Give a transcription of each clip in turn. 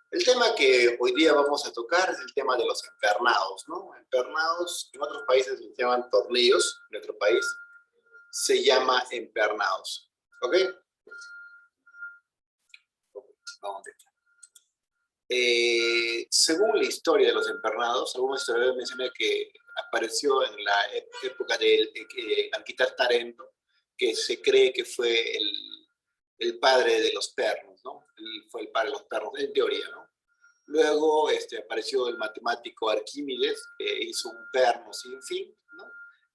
El tema que hoy día vamos a tocar es el tema de los empernados, ¿no? Empernados, en otros países les llaman tornillos, en nuestro país se llama empernados, ¿ok? Vamos a ver. Según la historia de los empernados, algunos historiadores mencionan que apareció en la época del arquitecto Tarento, que se cree que fue el padre de los pernos, ¿no? Él fue el padre de los pernos, en teoría, ¿no? Luego apareció el matemático Arquímedes, que hizo un perno sin fin, ¿no?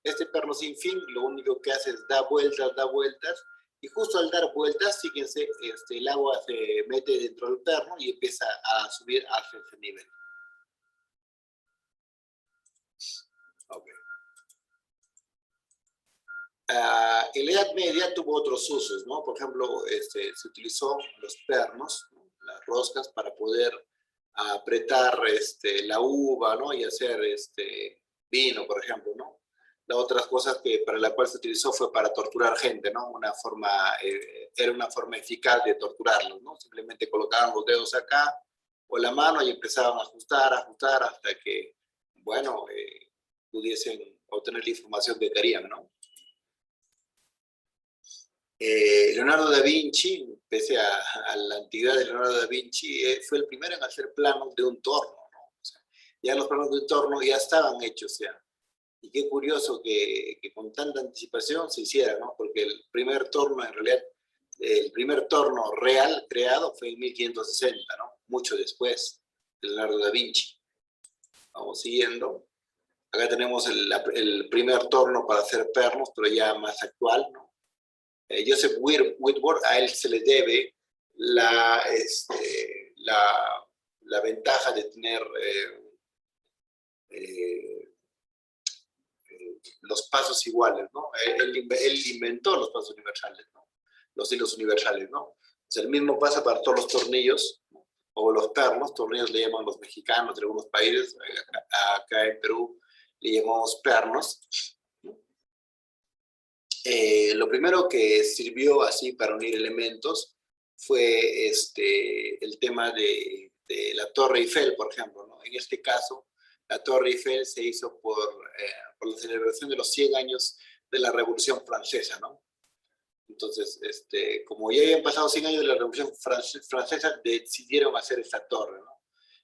Este perno sin fin lo único que hace es da vueltas, y justo al dar vueltas, fíjense, el agua se mete dentro del perno y empieza a subir hacia ese nivel. Okay. En la Edad Media tuvo otros usos, ¿no? Por ejemplo, se utilizó los pernos, ¿no? Las roscas, para poder apretar la uva, ¿no? Y hacer vino, por ejemplo, ¿no? Las otras cosas para la cual se utilizó fue para torturar gente, ¿no? Era una forma eficaz de torturarlos, ¿no? Simplemente colocaban los dedos acá o la mano y empezaban a ajustar hasta que, bueno, pudiesen obtener la información que querían, ¿no? Leonardo da Vinci, pese a la antigüedad de Leonardo da Vinci, fue el primero en hacer planos de un torno, ¿no? O sea, ya los planos de un torno ya estaban hechos, o sea, y qué curioso que con tanta anticipación se hiciera, ¿no? Porque el primer torno, en realidad, el primer torno real creado fue en 1560, ¿no? Mucho después de Leonardo da Vinci. Vamos siguiendo. Acá tenemos el primer torno para hacer pernos, pero ya más actual, ¿no? Joseph Whitworth, a él se le debe la ventaja de tener los pasos iguales, ¿no? Él inventó los pasos universales, ¿no? Los hilos universales, ¿no? O sea, el mismo pasa para todos los tornillos, ¿no? O los pernos, tornillos le llaman los mexicanos de algunos países, acá en Perú le llamamos pernos. Lo primero que sirvió así para unir elementos fue el tema de la Torre Eiffel, por ejemplo, ¿no? En este caso, la Torre Eiffel se hizo por la celebración de los 100 años de la Revolución Francesa, ¿no? Entonces, como ya habían pasado 100 años de la Revolución Francesa, decidieron hacer esta torre, ¿no?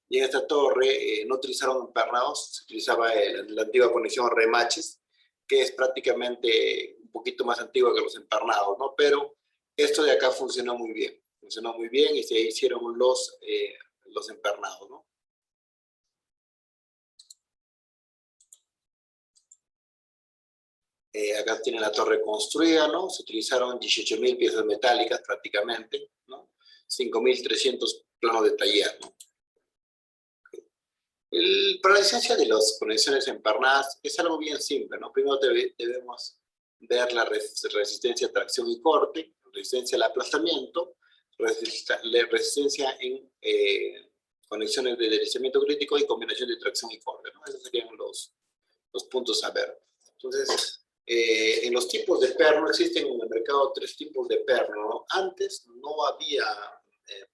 Y en esta torre no utilizaron empernados, se utilizaba la antigua conexión remaches, que es prácticamente un poquito más antigua que los empernados, ¿no? Pero esto de acá funcionó muy bien y se hicieron los empernados, ¿no? Acá tiene la torre construida, ¿no? Se utilizaron 18.000 piezas metálicas prácticamente, ¿no? 5.300 planos de taller, ¿no? Para la licencia de las conexiones empernadas es algo bien simple, ¿no? Primero debemos ver la resistencia a tracción y corte, resistencia al aplastamiento, resistencia en conexiones de deslizamiento crítico y combinación de tracción y corte, ¿no? Esos serían los puntos a ver. Entonces, en los tipos de perno, existen en el mercado 3 tipos de perno, ¿no? Antes no había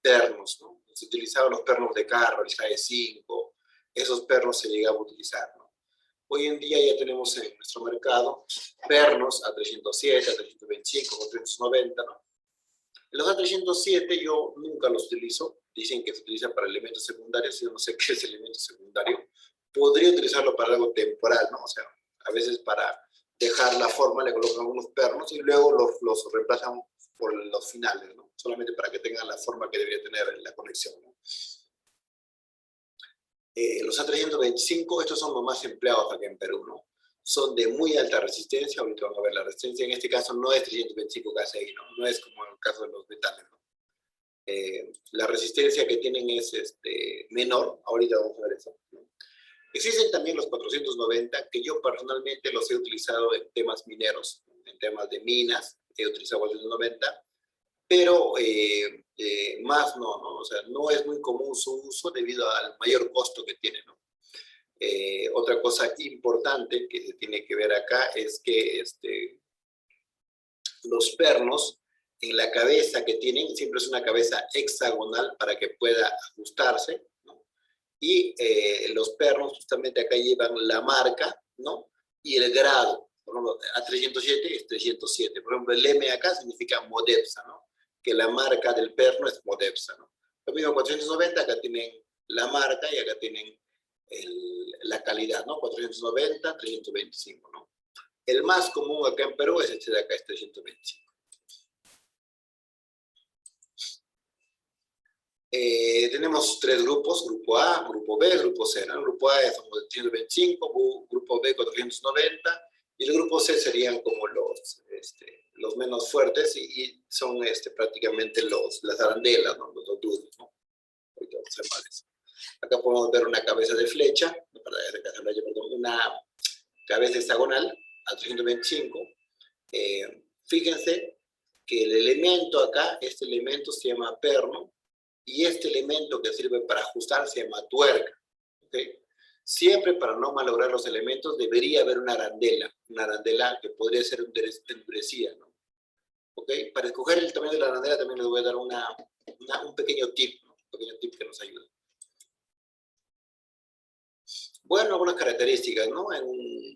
pernos, ¿no? Se utilizaban los pernos de carro, el JE5, esos pernos se llegaban a utilizar, ¿no? Hoy en día ya tenemos en nuestro mercado pernos A307, A325, A390, ¿no? Los A307 yo nunca los utilizo, dicen que se utiliza para elementos secundarios, yo no sé qué es elemento secundario, podría utilizarlo para algo temporal, ¿no? O sea, a veces para dejar la forma le colocan unos pernos y luego los reemplazan por los finales, ¿no? Solamente para que tengan la forma que debería tener la conexión, ¿no? Los A325, estos son los más empleados acá en Perú, ¿no? Son de muy alta resistencia, ahorita vamos a ver la resistencia, en este caso no es 325 KCI, ¿no? No es como en el caso de los metales, ¿no? La resistencia que tienen es menor, ahorita vamos a ver eso, ¿no? Existen también los 490, que yo personalmente los he utilizado en temas mineros, en temas de minas, he utilizado 490, pero más no, o sea, no es muy común su uso debido al mayor costo que tiene, ¿no? Otra cosa importante que se tiene que ver acá es que los pernos en la cabeza que tienen, siempre es una cabeza hexagonal para que pueda ajustarse, ¿no? Y los pernos justamente acá llevan la marca, ¿no? Y el grado. Por ejemplo, A307 es 307. Por ejemplo, el M acá significa Modepsa, ¿no? Que la marca del perno es Modepsa, ¿no? Lo mismo 490, acá tienen la marca y acá tienen la calidad, ¿no? 490, 325, ¿no? El más común acá en Perú es este de acá, es 325. Tenemos tres grupos, grupo A, grupo B, grupo C, ¿no? El grupo A es 325, grupo B 490, y el grupo C serían como los menos fuertes y son prácticamente las arandelas, ¿no? Los duros, ¿no? Acá podemos ver una cabeza de flecha, una cabeza hexagonal a 325. Fíjense que el elemento acá, este elemento se llama perno, y este elemento que sirve para ajustar se llama tuerca. ¿Okay? Siempre para no malograr los elementos debería haber una arandela que podría ser endurecida, ¿no? ¿Okay? Para escoger el tamaño de la arandela también les voy a dar un pequeño tip, ¿no? Un pequeño tip que nos ayuda. Bueno, algunas características, ¿no? En un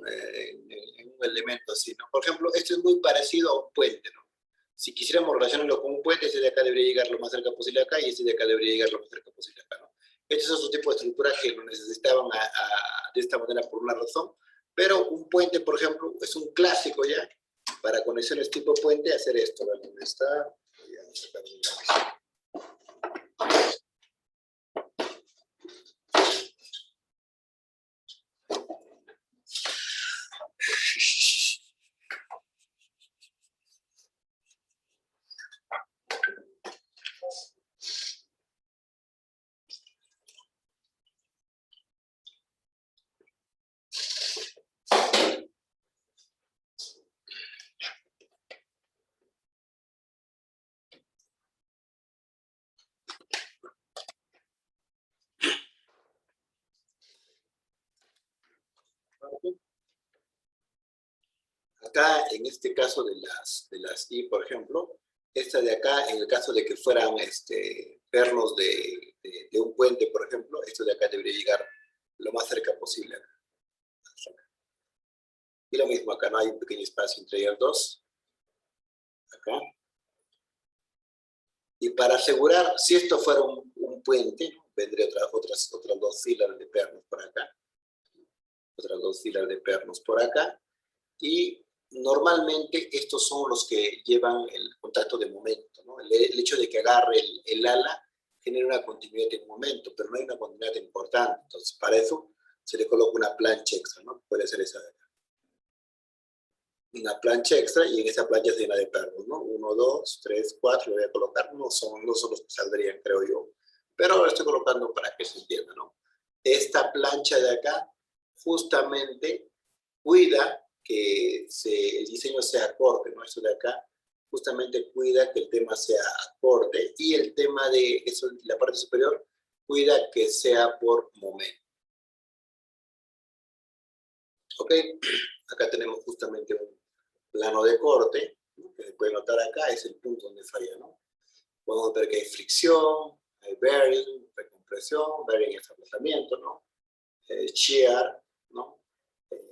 elemento así, ¿no? Por ejemplo, esto es muy parecido a un puente, ¿no? Si quisiéramos relacionarlo con un puente, este de acá debería llegar lo más cerca posible acá y este de acá debería llegar lo más cerca posible acá, ¿no? Este es otro tipo de estructura que lo necesitaban de esta manera por una razón, pero un puente, por ejemplo, es un clásico ya, para conexiones tipo puente, hacer esto, ¿vale? ¿Dónde está? Voy a sacar un lápiz. Acá, en este caso de las I, por ejemplo, esta de acá, en el caso de que fueran pernos de un puente, por ejemplo, esto de acá debería llegar lo más cerca posible. Y lo mismo acá, no hay un pequeño espacio entre ellas dos. Acá. Y para asegurar, si esto fuera un puente, vendría otras dos filas de pernos por acá. Otras dos filas de pernos por acá. Y normalmente estos son los que llevan el contacto de momento, ¿no? El hecho de que agarre el ala genera una continuidad de momento, pero no hay una continuidad importante. Entonces, para eso se le coloca una plancha extra, ¿no? Puede ser esa de acá. Una plancha extra y en esa plancha se llena de pernos, ¿no? 1, 2, 3, 4, le voy a colocar, no son los que saldrían, creo yo. Pero ahora estoy colocando para que se entienda, ¿no? Esta plancha de acá justamente cuida que el diseño sea acorde, ¿no? Esto de acá justamente cuida que el tema sea acorde y el tema de eso, la parte superior, cuida que sea por momento. ¿Ok? Acá tenemos justamente un plano de corte, ¿no? Que se puede notar acá, es el punto donde falla, ¿no? Podemos ver que hay fricción, hay bearing, recompresión, bearing es aplazamiento, ¿no? Shear, ¿no?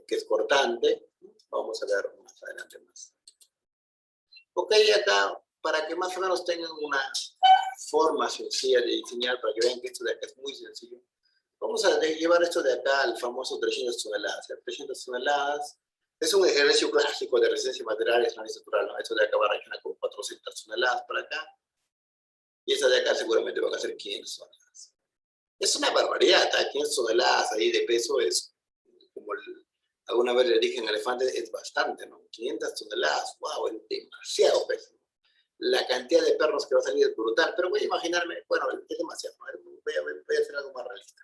Que es cortante. Vamos a ver más adelante más. Ok, acá, para que más o menos tengan una forma sencilla de diseñar, para que vean que esto de acá es muy sencillo, vamos a llevar esto de acá al famoso 300 toneladas. 300 toneladas es un ejercicio clásico de resistencia de materiales no estructural, ¿no? Esto de acá va a reaccionar con 400 toneladas para acá, y esta de acá seguramente va a ser 500 toneladas. Es una barbaridad, ¿eh? 500 toneladas ahí de peso es como alguna vez le dije en Elefante, es bastante, ¿no? 500 toneladas, wow, es demasiado peso. La cantidad de perros que va a salir es brutal, pero voy a imaginarme, bueno, es demasiado, ¿no? Voy a hacer algo más realista.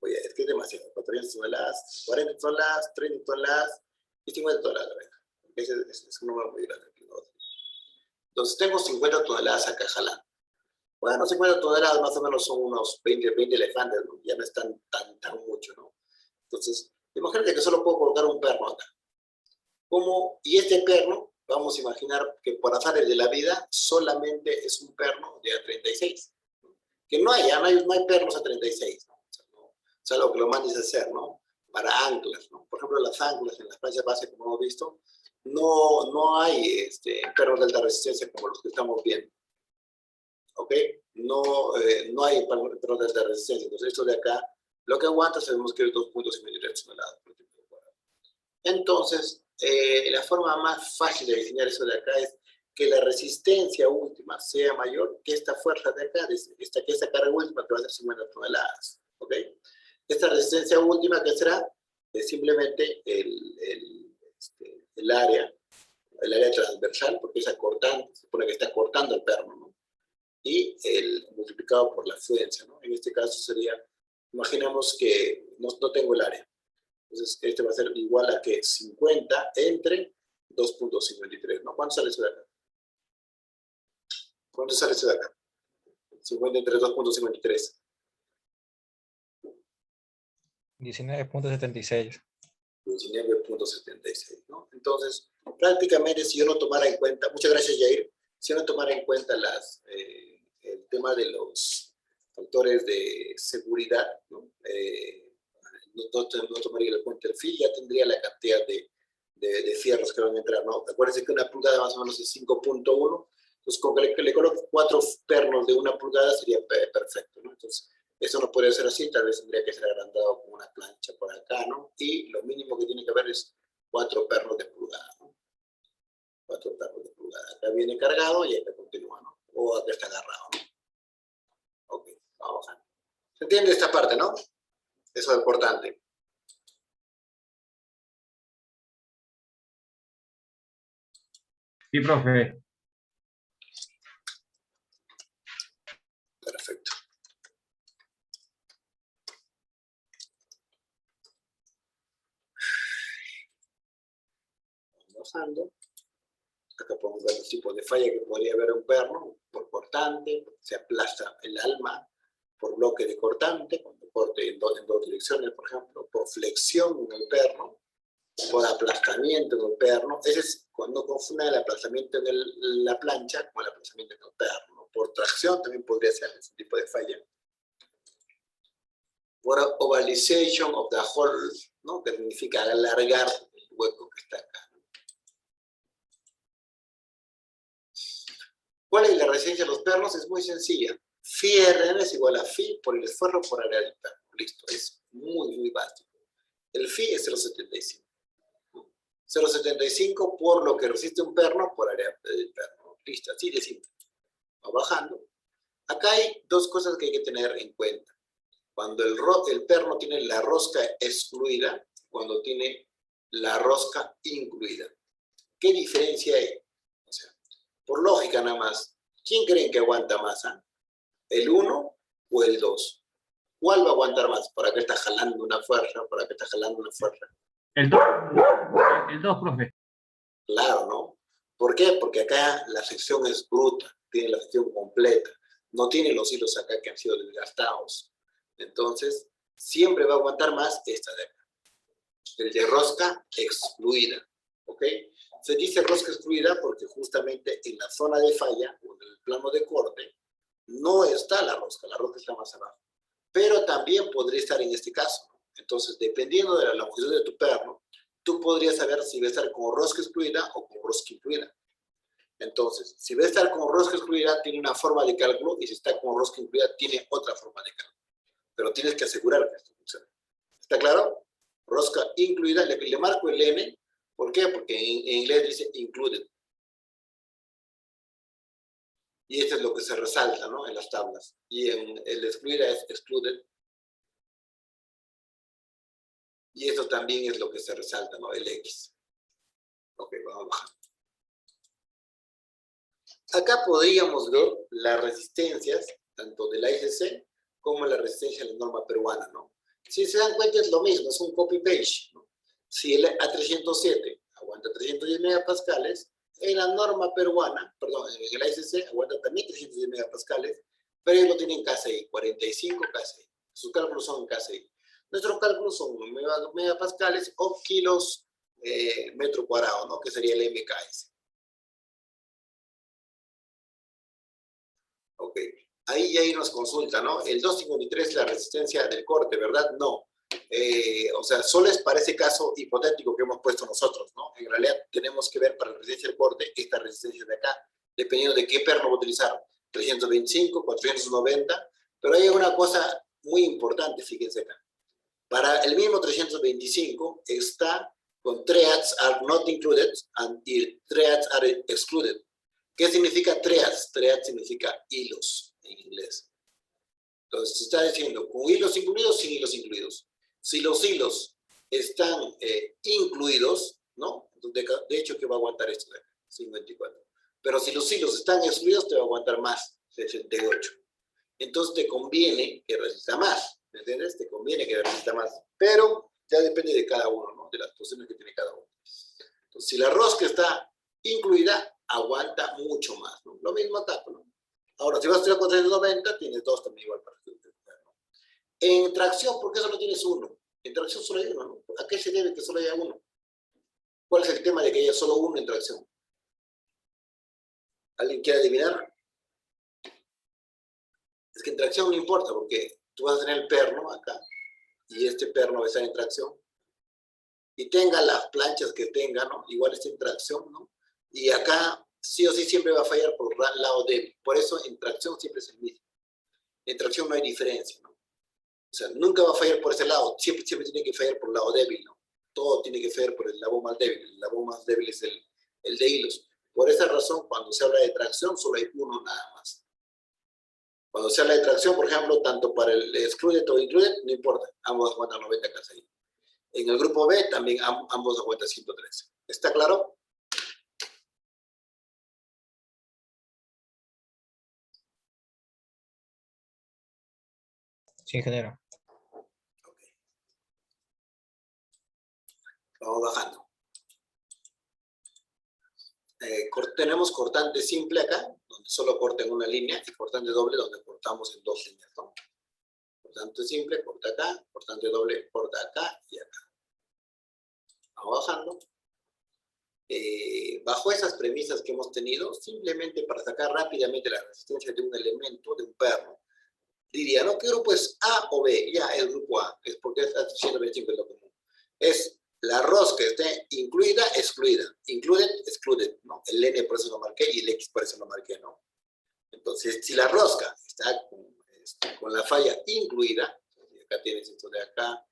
Es que es demasiado, 400 toneladas, 40 toneladas, 30 toneladas y 50 toneladas, ¿verdad? Es un número muy grande. Entonces tengo 50 toneladas acá jalando. Bueno, 50 toneladas más o menos son unos 20 elefantes, ¿no? Ya no es tan mucho, ¿no? Entonces, imagínate que solo puedo colocar un perno acá. Y este perno vamos a imaginar que por azares de la vida solamente es un perno de A36. Que no hay, no hay pernos A36, ¿no? O sea, no, salvo que lo mandes a hacer, ¿no? Para anclas, ¿no? Por ejemplo, las anclas en las planchas base, como hemos visto, no hay pernos de alta resistencia como los que estamos viendo. ¿Ok? No hay pernos de alta resistencia. Entonces, esto de acá, lo que aguanta sabemos que es 2.53 toneladas por metro cuadrado. Entonces, la forma más fácil de diseñar eso de acá es que la resistencia última sea mayor que esta fuerza de acá, que esta carga última, que va a ser 50 toneladas. ¿Ok? Esta resistencia última, que será simplemente el área transversal, porque es acortante, se supone que está cortando el perno, ¿no? Y el multiplicado por la afluencia, ¿no? En este caso sería, imaginemos que no tengo el área. Entonces, este va a ser igual a que 50 entre 2.53, ¿no? ¿Cuánto sale eso de acá? ¿Cuánto sale eso de acá? 50 entre 2.53. 19.76. 19.76, ¿no? Entonces, prácticamente si yo no tomara en cuenta, muchas gracias Jair, si yo no tomara en cuenta el tema de los factores de seguridad, ¿no? No tomaría en cuenta el FI, ya tendría la cantidad de fierros que van a entrar, ¿no? Acuérdense que una pulgada más o menos es 5.1, entonces con que le coloque 4 pernos de 1 pulgada sería perfecto, ¿no? Entonces, eso no puede ser así, tal vez tendría que ser agrandado con una plancha por acá, ¿no? Y lo mínimo que tiene que haber es 4 pernos de pulgada, ¿no? 4 pernos de pulgada. Acá viene cargado y acá continúa, ¿no? O acá está agarrado, ¿no? Ok, vamos a bajar. ¿Se entiende esta parte, no? Eso es importante. Sí, profe. Perfecto. Vamos bajando. Acá podemos ver los tipos de falla que podría haber un perno, por cortante, se aplasta el alma, por bloque de cortante, cuando corte en dos direcciones, por ejemplo, por flexión en el perno, por aplastamiento en el perno. Ese es cuando confundan el aplastamiento en la plancha con el aplastamiento en el perno. Por tracción también podría ser ese tipo de falla. Por ovalization of the hole, ¿no? Que significa alargar el hueco que está acá. ¿Cuál es la resistencia de los pernos? Es muy sencilla. Phi Rn es igual a phi por el esfuerzo por área del perno. Listo, es muy básico. El phi es 0.75. 0.75 por lo que resiste un perno por área del perno. Listo, así de simple. Va bajando. Acá hay dos cosas que hay que tener en cuenta. Cuando el perno tiene la rosca excluida, cuando tiene la rosca incluida. ¿Qué diferencia hay? O sea, por lógica nada más, ¿quién creen que aguanta más? ¿El 1 o el 2? ¿Cuál va a aguantar más? ¿Por acá está jalando una fuerza? ¿Por acá está jalando una fuerza? El 2, profe. Claro, ¿no? ¿Por qué? Porque acá la sección es bruta, tiene la sección completa, no tiene los hilos acá que han sido desgastados. Entonces, siempre va a aguantar más esta de acá. El de rosca excluida, ¿ok? Se dice rosca excluida porque justamente en la zona de falla o en el plano de corte no está la rosca está más abajo. Pero también podría estar en este caso, ¿no? Entonces, dependiendo de la longitud de tu perno, tú podrías saber si va a estar con rosca excluida o con rosca incluida. Entonces, si va a estar con rosca excluida, tiene una forma de cálculo, y si está con rosca incluida, tiene otra forma de cálculo. Pero tienes que asegurar que esto funcione. ¿Está claro? Rosca incluida, le marco el N. ¿Por qué? Porque en inglés dice included. Y esto es lo que se resalta, ¿no? En las tablas. Y en el excluida es excluded. Y eso también es lo que se resalta, ¿no? El X. Ok, vamos a bajar. Acá podríamos ver las resistencias, tanto de la ICC como la resistencia de la norma peruana, ¿no? Si se dan cuenta es lo mismo, es un copy-paste, ¿no? Si el A307 aguanta 310 megapascales, en la norma peruana, perdón, en el ICC aguanta también 310 megapascales, pero ellos lo tienen KCI, 45 KCI. Sus cálculos son en KCI. Nuestros cálculos son megapascales o kilos metro cuadrado, ¿no? Que sería el MKS. Ok. Ahí nos consulta, ¿no? El 253 es la resistencia del corte, ¿verdad? No. O sea, solo es para ese caso hipotético que hemos puesto nosotros, ¿no? En realidad tenemos que ver para la resistencia del corte esta resistencia de acá, dependiendo de qué perno va a utilizar. 325, 490, pero hay una cosa muy importante, fíjense acá. Para el mismo 325 está con threads are not included and threads are excluded. ¿Qué significa threads? Threads significa hilos en inglés. Entonces, se está diciendo con hilos incluidos, sin hilos incluidos. Si los hilos están incluidos, ¿no? De hecho, ¿qué va a aguantar esto de acá? 54. Pero si los hilos están excluidos, te va a aguantar más, 68. Entonces, te conviene que resista más, ¿me entiendes? Te conviene que resista más. Pero ya depende de cada uno, ¿no? De las posiciones que tiene cada uno. Entonces, si la rosca está incluida, aguanta mucho más, ¿no? Lo mismo acá, ¿no? Ahora, si vas a tirar con 390, tienes dos también igual para que ¿no? En tracción, ¿por qué solo tienes uno? En tracción solo hay uno, ¿no? ¿A qué se debe que solo haya uno? ¿Cuál es el tema de que haya solo uno en tracción? ¿Alguien quiere adivinar? Es que en tracción no importa, porque tú vas a tener el perno acá, y este perno va a estar en tracción, y tenga las planchas que tenga, ¿no? Igual está en tracción, ¿no? Y acá sí o sí siempre va a fallar por el lado débil. Por eso en tracción siempre es el mismo. En tracción no hay diferencia, ¿no? O sea, nunca va a fallar por ese lado. Siempre tiene que fallar por el lado débil, ¿no? Todo tiene que fallar por el lado más débil. El lado más débil es el de hilos. Por esa razón, cuando se habla de tracción, solo hay uno nada más. Cuando se habla de tracción, por ejemplo, tanto para el excluded o included, no importa. Ambos aguantan 90 KSI. En el grupo B también ambos aguantan 113. ¿Está claro? Sí, ingeniero. Okay. Vamos bajando. Tenemos cortante simple acá, donde solo corta en una línea, y cortante doble, donde cortamos en dos líneas, ¿no? Cortante simple, corta acá, cortante doble, corta acá y acá. Vamos bajando. Bajo esas premisas que hemos tenido, simplemente para sacar rápidamente la resistencia de un elemento, de un perno, diría, ¿no? ¿Qué grupo es A o B? Ya, el grupo A, es porque está diciendo 25 es lo común. Es la rosca esté incluida, excluida. Included, excluded, ¿no? El N por eso lo marqué y el X por eso lo marqué, ¿no? Entonces, si la rosca está con la falla incluida, acá tienes esto de acá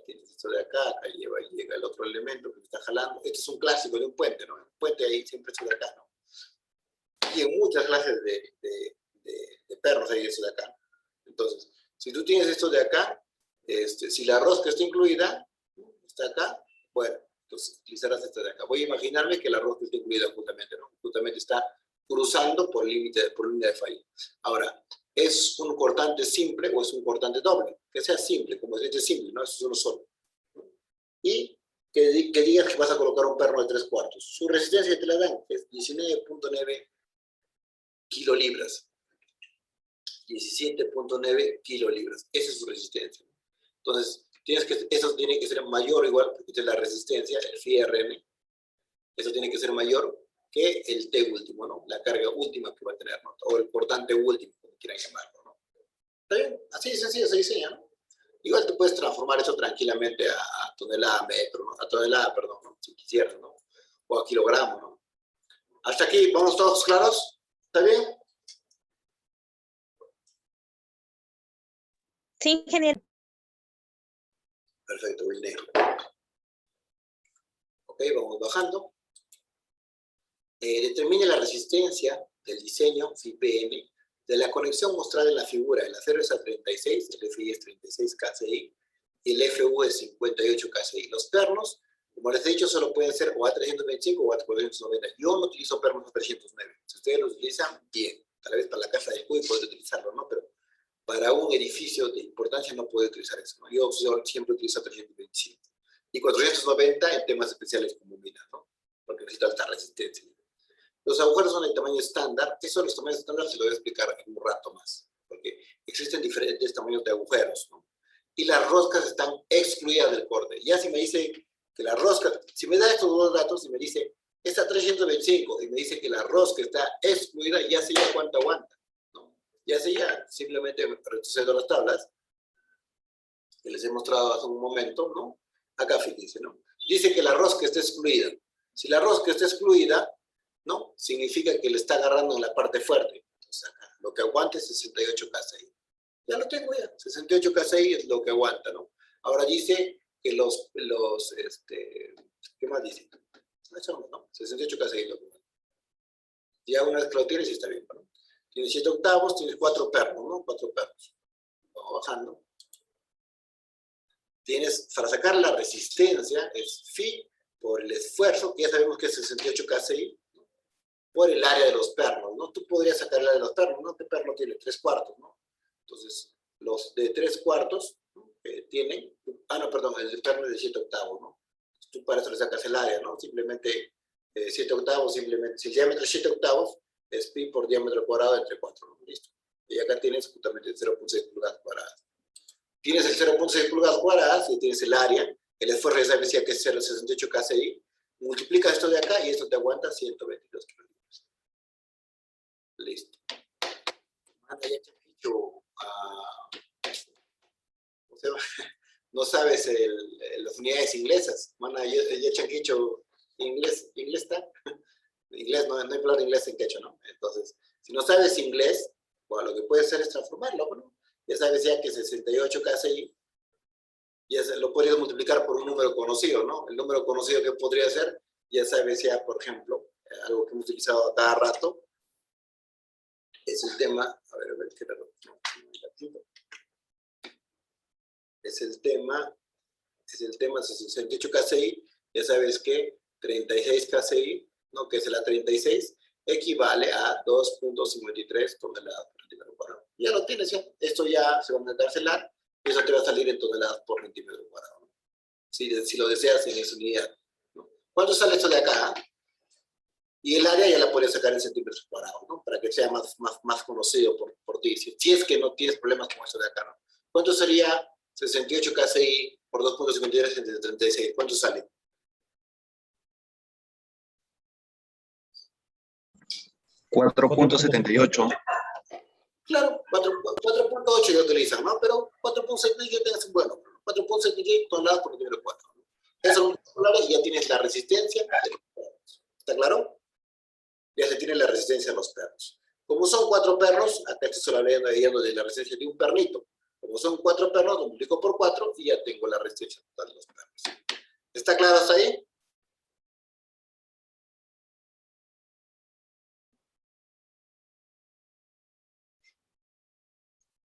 tienes esto de acá llega el otro elemento que está jalando. Este es un clásico de un puente, ¿no? El puente ahí siempre es de acá, ¿no? Y en muchas clases de perros hay eso de acá. Entonces, si tú tienes esto de acá, si la rosca está incluida, está acá, bueno, entonces utilizarás esto de acá. Voy a imaginarme que la rosca está incluida justamente, ¿no? Justamente está cruzando por línea de falla. Ahora, ¿es un cortante simple o es un cortante doble? Que sea simple, como es simple, ¿no? Eso es uno solo. Y que digas que vas a colocar un perno de 3/4. Su resistencia que te la dan es 19.9 kilolibras. 17.9 kilolibras. Esa es su resistencia. Entonces, eso tiene que ser mayor o igual, porque esta es la resistencia, el FIRN. Eso tiene que ser mayor que el T último, ¿no? La carga última que va a tener, ¿no? O el cortante último, como quieran llamarlo, ¿no? ¿Está bien? Así de sencillo se diseña, ¿no? Igual tú puedes transformar eso tranquilamente a tonelada, metro, ¿no? A tonelada, perdón, ¿no? Si quisieras, ¿no? O a kilogramo, ¿no? Hasta aquí, ¿vamos todos claros? ¿Está bien? Sí, ingeniero. Perfecto, muy bien. Ok, vamos bajando. Determine la resistencia del diseño FIPM de la conexión mostrada en la figura. El acero es a 36, el FI es 36 KCI y el FU es 58 KCI. Los pernos, como les he dicho, solo pueden ser o A325 o A490. Yo no utilizo pernos A309. Si ustedes los utilizan, bien. Tal vez para la casa del CUI pueden utilizarlo, ¿no? Pero para un edificio de importancia no puede utilizar eso, ¿no? Yo siempre utilizo 325. Y 490 en temas especiales como minas, ¿no? Porque necesita alta resistencia. Los agujeros son el tamaño estándar. Eso de los tamaños estándar se lo voy a explicar en un rato más, porque existen diferentes tamaños de agujeros, ¿no? Y las roscas están excluidas del corte. Ya si me dice que la rosca, si me da estos dos datos y me dice, está 325, y me dice que la rosca está excluida, ya sé ya cuánto aguanta, ¿no? Y así ya, simplemente retrocedo a las tablas, que les he mostrado hace un momento, ¿no? Acá fíjense, ¿no? Dice que la rosca está excluida. Si la rosca está excluida, ¿no? Significa que le está agarrando en la parte fuerte. Entonces acá, lo que aguanta es 68 KCI. Ya lo tengo ya, 68 KCI es lo que aguanta, ¿no? Ahora dice que ¿qué más dice? Eso, ¿no? 68 KCI es lo que aguanta. Ya una vez que lo tienes, está bien, ¿no? Tienes 7 octavos, tienes 4 pernos, ¿no? 4 pernos. Vamos bajando. Tienes, para sacar la resistencia, es phi por el esfuerzo, que ya sabemos que es 68 KCI, ¿no? Por el área de los pernos, ¿no? Tú podrías sacar el área de los pernos, ¿no? ¿Qué perno tiene? 3/4, ¿no? Entonces, los de 3/4, ¿no? Tienen, no, perdón, el perno es de 7 octavos, ¿no? Tú para eso le sacas el área, ¿no? Simplemente 7 octavos, simplemente, si el diámetro es 7 octavos, es pi por diámetro cuadrado entre 4, ¿no? Listo. Y acá tienes justamente 0.6 pulgadas cuadradas. Tienes el 0.6 pulgadas cuadradas y tienes el área, el esfuerzo ya sabes que es 0.68 KCI, multiplica esto de acá y esto te aguanta 122 kilogramos. Listo. Manda ya Chapicho, no sabes las unidades inglesas. Manda ya Chapicho, inglés está. Inglés, no hay palabra inglés en quechua, ¿no? Entonces, si no sabes inglés, bueno, lo que puedes hacer es transformarlo, ¿no? Ya sabes ya que 68 KCI, ya lo podrías multiplicar por un número conocido, ¿no? El número conocido que podría ser, ya sabes ya, por ejemplo, algo que hemos utilizado a cada rato, es el tema, a ver, ¿qué era? Es el tema 68 KCI, ya sabes que 36 KCI, ¿no? Que es la 36, equivale a 2.53 toneladas por centímetro cuadrado. Ya lo tienes, ya. Esto ya se va a encarcelar, y eso te va a salir en toneladas por centímetro cuadrado, ¿no? Si lo deseas en esa unidad, ¿no? ¿Cuánto sale esto de acá? Y el área ya la puedes sacar en centímetros cuadrados, ¿no? Para que sea más conocido por ti. Si es que no tienes problemas con esto de acá, ¿no? ¿Cuánto sería 68 KCI por 2.53 entre 36? ¿Cuánto sale? 4.78. Claro, 4.8 ya utilizan, ¿no? Pero 4.6 ya tienes, bueno, 4.6 toneladas por centímetro cuadrado, ¿no? Eso es un y ya tienes la resistencia de los perros. ¿Está claro? Ya se tiene la resistencia de los perros. Como son 4 perros, acá estoy solo hablando de la resistencia de un pernito. Como son 4 perros, lo multiplico por 4 y ya tengo la resistencia total de los perros. ¿Está claro hasta ahí?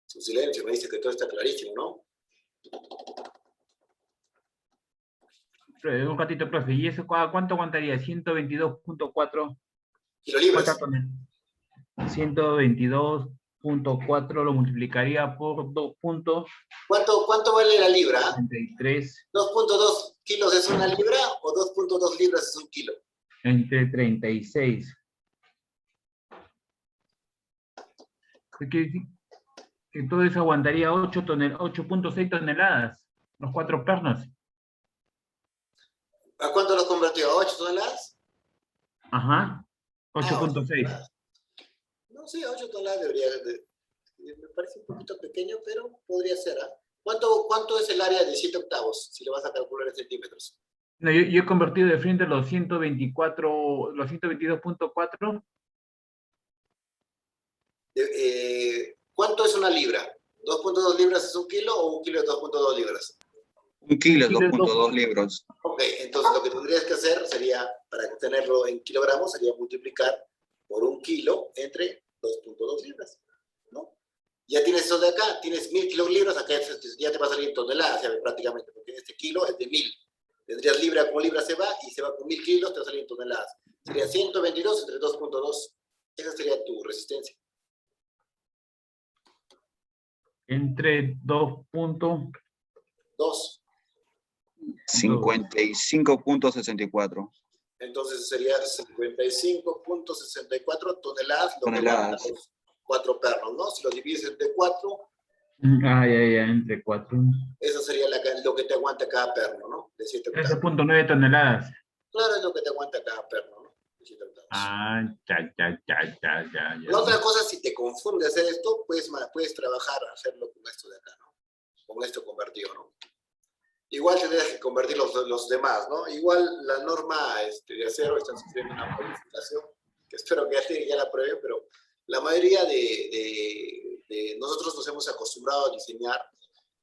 Su silencio me dice que todo está clarísimo, ¿no? Un ratito, profe. ¿Y eso cuánto aguantaría? 122.4. Kilolibras. 122.4 lo multiplicaría por 2 puntos. ¿Cuánto vale la libra? 33. 2.2 kilos es una libra o 2.2 libras es un kilo. Entre 36. Quiere decir que todo eso aguantaría 8.6 toneladas. Los 4 pernos. ¿A cuánto lo convirtió? ¿A 8 toneladas? Ajá. 8.6. No sé, 8 toneladas debería me parece un poquito pequeño, pero podría ser. ¿Ah? ¿Cuánto es el área de 7 octavos? Si lo vas a calcular en centímetros. No, yo he convertido de frente los 124, los 122.4. ¿Cuánto es una libra? ¿2.2 libras es un kilo o un kilo es 2.2 libras? Un kilo es 2.2 libras. Ok, entonces lo que tendrías que hacer sería, para tenerlo en kilogramos, sería multiplicar por un kilo entre 2.2 libras, ¿no? Ya tienes eso de acá, tienes 1000 kilolibras, acá ya te va a salir en toneladas, ya prácticamente, porque este kilo es de 1000. Tendrías libra como libra se va, y se va con 1000 kilos, te va a salir en toneladas. Sería 122 entre 2.2. Esa sería tu resistencia. Entre 2.2. 55.64. Entonces sería 55.64 toneladas lo que van los 4 perros, ¿no? Si lo divides entre 4. Ya, entre 4. Eso sería lo que te aguanta cada perno, ¿no? De 7 octavos. 13.9 toneladas. Claro, es lo que te aguanta cada perno, ¿no? De 7 octavos. Ya. La otra cosa, si te confunde hacer esto, puedes trabajar, hacerlo con esto de acá, ¿no? Con esto convertido, ¿no? Igual tendrías que convertir los demás, ¿no? Igual la norma de acero está sufriendo una modificación, que espero que ya la aprueben, pero la mayoría de nosotros nos hemos acostumbrado a diseñar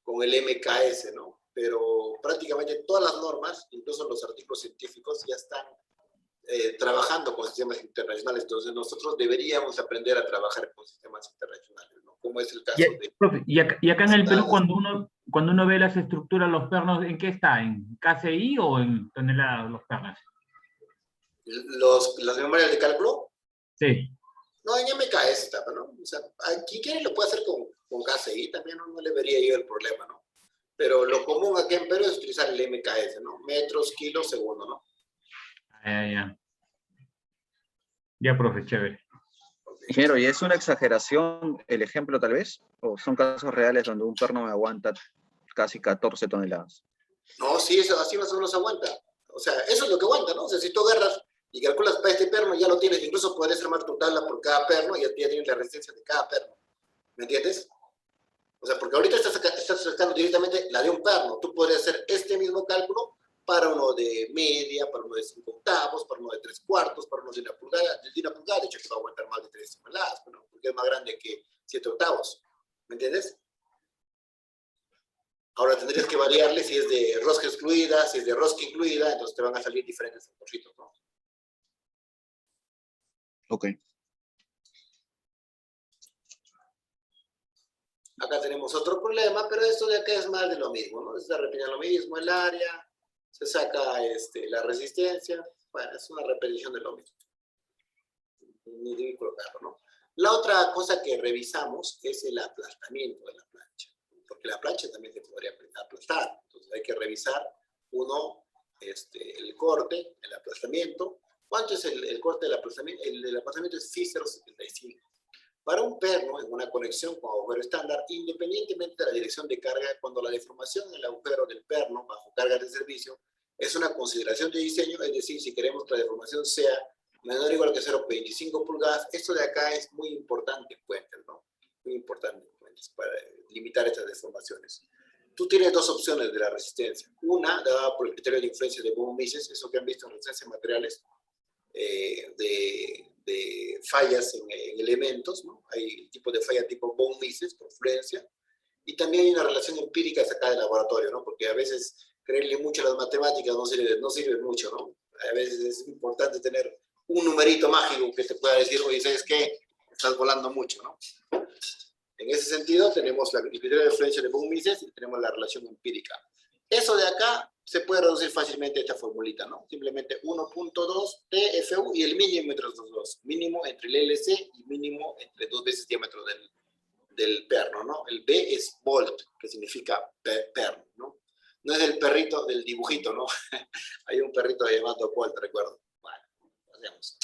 con el MKS, ¿no? Pero prácticamente todas las normas, incluso los artículos científicos, ya están trabajando con sistemas internacionales. Entonces nosotros deberíamos aprender a trabajar con sistemas internacionales, ¿no? Como es el caso de... Profe, y acá en el Perú, cuando uno ve las estructuras, los pernos, ¿en qué está? ¿En KCI o en toneladas los pernos? Las memorias de cálculo, Sí. no, en MKS está, ¿no? O sea, quien quiere lo puede hacer con KCI, también no le vería yo el problema, ¿no? Pero lo común aquí en Perú es utilizar el MKS, ¿no? Metros, kilos, segundo, ¿no? Ya, profe, chévere. Ingeniero, ¿y es una exageración el ejemplo tal vez? ¿O son casos reales donde un perno me aguanta casi 14 toneladas? No, sí, eso, así más o menos aguanta. O sea, eso es lo que aguanta, ¿no? O sea, si tú agarras y calculas para este perno, ya lo tienes. Incluso podrías armar tu tabla por cada perno y ya tienes la resistencia de cada perno. ¿Me entiendes? O sea, porque ahorita estás sacando directamente la de un perno. Tú podrías hacer este mismo cálculo para uno de media, para uno de 5 octavos, para uno de 3/4, para uno de 1 pulgada. De 1 pulgada, de hecho, que va a aguantar más de 3 toneladas, ¿no? Porque es más grande que 7 octavos. ¿Me entiendes? Ahora tendrías que variarle si es de rosca excluida, si es de rosca incluida, entonces te van a salir diferentes trocitos, ¿no? Ok. Acá tenemos otro problema, pero esto de acá es más de lo mismo, ¿no? Se está repitiendo lo mismo, el área, se saca la resistencia, bueno, es una repetición de lo mismo. Ni debí colocarlo, ¿no? La otra cosa que revisamos es el aplastamiento de la plancha, porque la plancha también se podría aplastar, entonces hay que revisar, uno, el corte, el aplastamiento. ¿Cuánto es el corte del aplastamiento? El aplastamiento es phi 0.75. Para un perno en una conexión con agujero estándar, independientemente de la dirección de carga, cuando la deformación en el agujero del perno bajo carga de servicio es una consideración de diseño, es decir, si queremos que la deformación sea menor o igual que 0.25 pulgadas, esto de acá es muy importante en puentes, ¿no? Muy importante en puentes para limitar estas deformaciones. Tú tienes dos opciones de la resistencia. Una, dada por el criterio de influencia de Bohm-Mises, eso que han visto en resistencia de materiales, de fallas en elementos, ¿no? Hay tipo de falla tipo Bohm-Mises, confluencia, y también hay una relación empírica sacada del laboratorio, ¿no? Porque a veces creerle mucho a las matemáticas no sirve mucho, ¿no? A veces es importante tener un numerito mágico que te pueda decir, oye, ¿sabes qué? Estás volando mucho, ¿no? En ese sentido, tenemos el criterio de influencia de Bohm-Mises y tenemos la relación empírica. Eso de acá se puede reducir fácilmente a esta formulita, ¿no? Simplemente 1.2 TFU y el mínimo entre los dos. Mínimo entre el LC y mínimo entre 2 veces el diámetro del perno, ¿no? El B es volt, que significa perno, ¿no? No es el perrito del dibujito, ¿no? Hay un perrito llamado Bolt, recuerdo. Bueno, hacemos.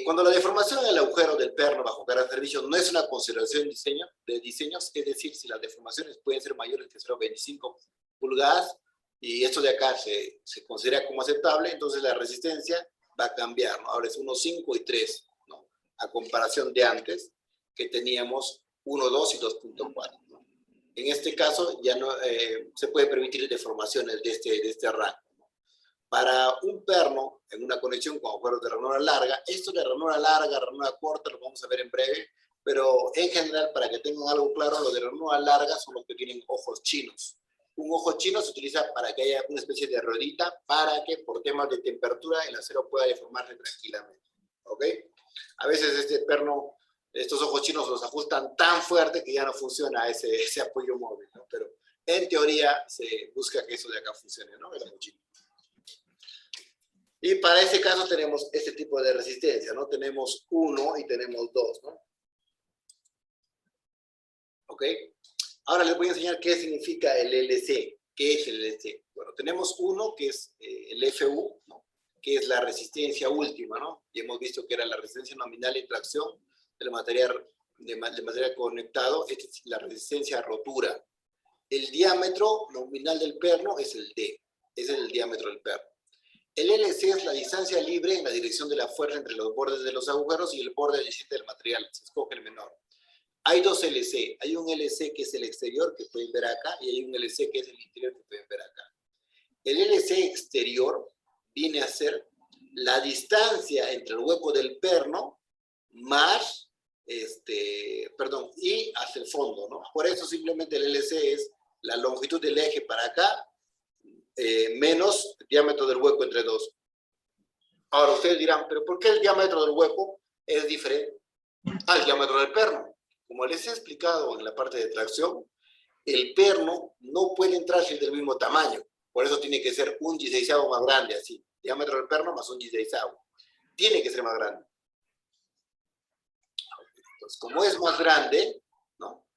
Cuando la deformación del agujero del perno bajo carga de servicio no es una consideración de diseños, es decir, si las deformaciones pueden ser mayores que 0.25 pulgadas, y esto de acá se considera como aceptable, entonces la resistencia va a cambiar, ¿no? Ahora es 1.5 y 3, ¿no? A comparación de antes, que teníamos 1.2 y 2.4, ¿no? En este caso ya no se puede permitir deformaciones de este rango. Para un perno, en una conexión con agujeros de ranura larga, esto de ranura larga, ranura corta, lo vamos a ver en breve, pero en general, para que tengan algo claro, los de ranura larga son los que tienen ojos chinos. Un ojo chino se utiliza para que haya una especie de ruedita para que por temas de temperatura el acero pueda deformarse tranquilamente. ¿Ok? A veces este perno, estos ojos chinos los ajustan tan fuerte que ya no funciona ese apoyo móvil, ¿no? Pero en teoría se busca que eso de acá funcione, ¿no? El ojo chino. Y para ese caso tenemos este tipo de resistencia, ¿no? Tenemos 1 y tenemos 2, ¿no? ¿Ok? Ahora les voy a enseñar qué significa el LC. ¿Qué es el LC? Bueno, tenemos 1 que es el FU, ¿no? Que es la resistencia última, ¿no? Y hemos visto que era la resistencia nominal de tracción del material, de material conectado. Esta es la resistencia a rotura. El diámetro nominal del perno es el D. Ese es el diámetro del perno. El LC es la distancia libre en la dirección de la fuerza entre los bordes de los agujeros y el borde adjacente del material. Se escoge el menor. Hay dos LC. Hay un LC que es el exterior, que pueden ver acá, y hay un LC que es el interior, que pueden ver acá. El LC exterior viene a ser la distancia entre el hueco del perno más, y hacia el fondo, ¿no? Por eso simplemente el LC es la longitud del eje para acá, menos el diámetro del hueco entre dos. Ahora ustedes dirán, ¿pero por qué el diámetro del hueco es diferente al diámetro del perno? Como les he explicado en la parte de tracción, el perno no puede entrar si es del mismo tamaño. Por eso tiene que ser un 16avo más grande, así. Diámetro del perno más un 16avo. Tiene que ser más grande. Entonces, como es más grande, ¿no?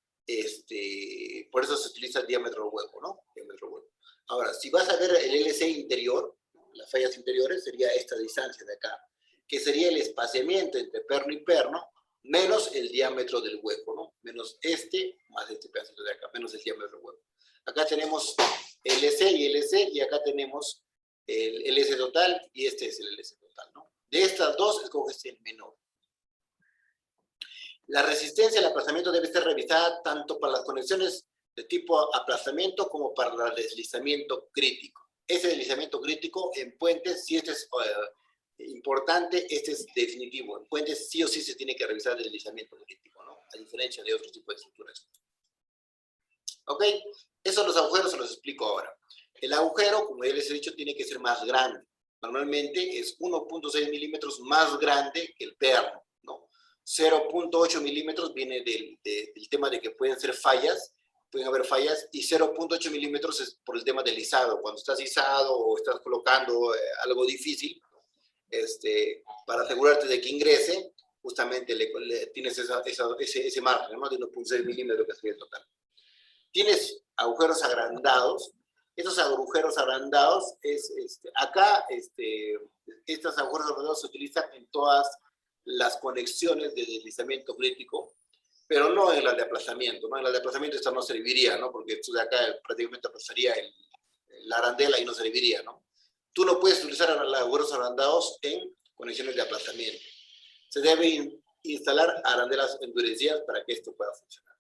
Por eso se utiliza el diámetro del hueco, ¿no? Diámetro del hueco. Ahora, si vas a ver el LC interior, las fallas interiores, sería esta distancia de acá, que sería el espaciamiento entre perno y perno, menos el diámetro del hueco, ¿no? Menos más este pedacito de acá, menos el diámetro del hueco. Acá tenemos LC y LC, y acá tenemos el LC total, y este es el LC total, ¿no? De estas dos, escoges el menor. La resistencia al aplazamiento debe ser revisada tanto para las conexiones de tipo aplazamiento como para el deslizamiento crítico. Ese deslizamiento crítico en puentes, si este es importante, este es definitivo. En puentes sí o sí se tiene que revisar el deslizamiento crítico, ¿no? A diferencia de otros tipos de estructuras. ¿Ok? Esos los agujeros se los explico ahora. El agujero, como ya les he dicho, tiene que ser más grande. Normalmente es 1.6 milímetros más grande que el perno, ¿no? 0.8 milímetros viene del tema de que pueden ser fallas, pueden haber fallas, y 0.8 milímetros es por el tema del izado. Cuando estás izado o estás colocando algo difícil, para asegurarte de que ingrese, justamente tienes ese margen, ¿no? De 1.6 milímetros que sería el total. Tienes agujeros agrandados. Estos agujeros agrandados, acá, estos agujeros agrandados se utilizan en todas las conexiones de deslizamiento crítico, pero no en las de aplazamiento, ¿no? En las de aplazamiento esto no serviría, ¿no? Porque esto de acá prácticamente aplazaría la arandela y no serviría, ¿no? Tú no puedes utilizar los agujeros agrandados en conexiones de aplazamiento. Se debe instalar arandelas endurecidas para que esto pueda funcionar.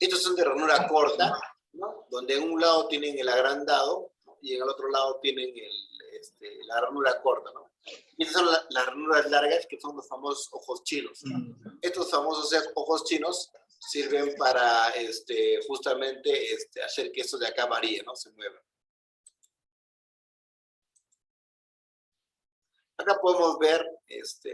Estos son de ranura corta, ¿no? Donde en un lado tienen el agrandado, ¿no? Y en el otro lado tienen la ranura corta, ¿no? Y estas son las ranuras largas, que son los famosos ojos chinos. Estos famosos ojos chinos sirven para justamente hacer que esto de acá varíe, ¿no? Se mueva. Acá podemos ver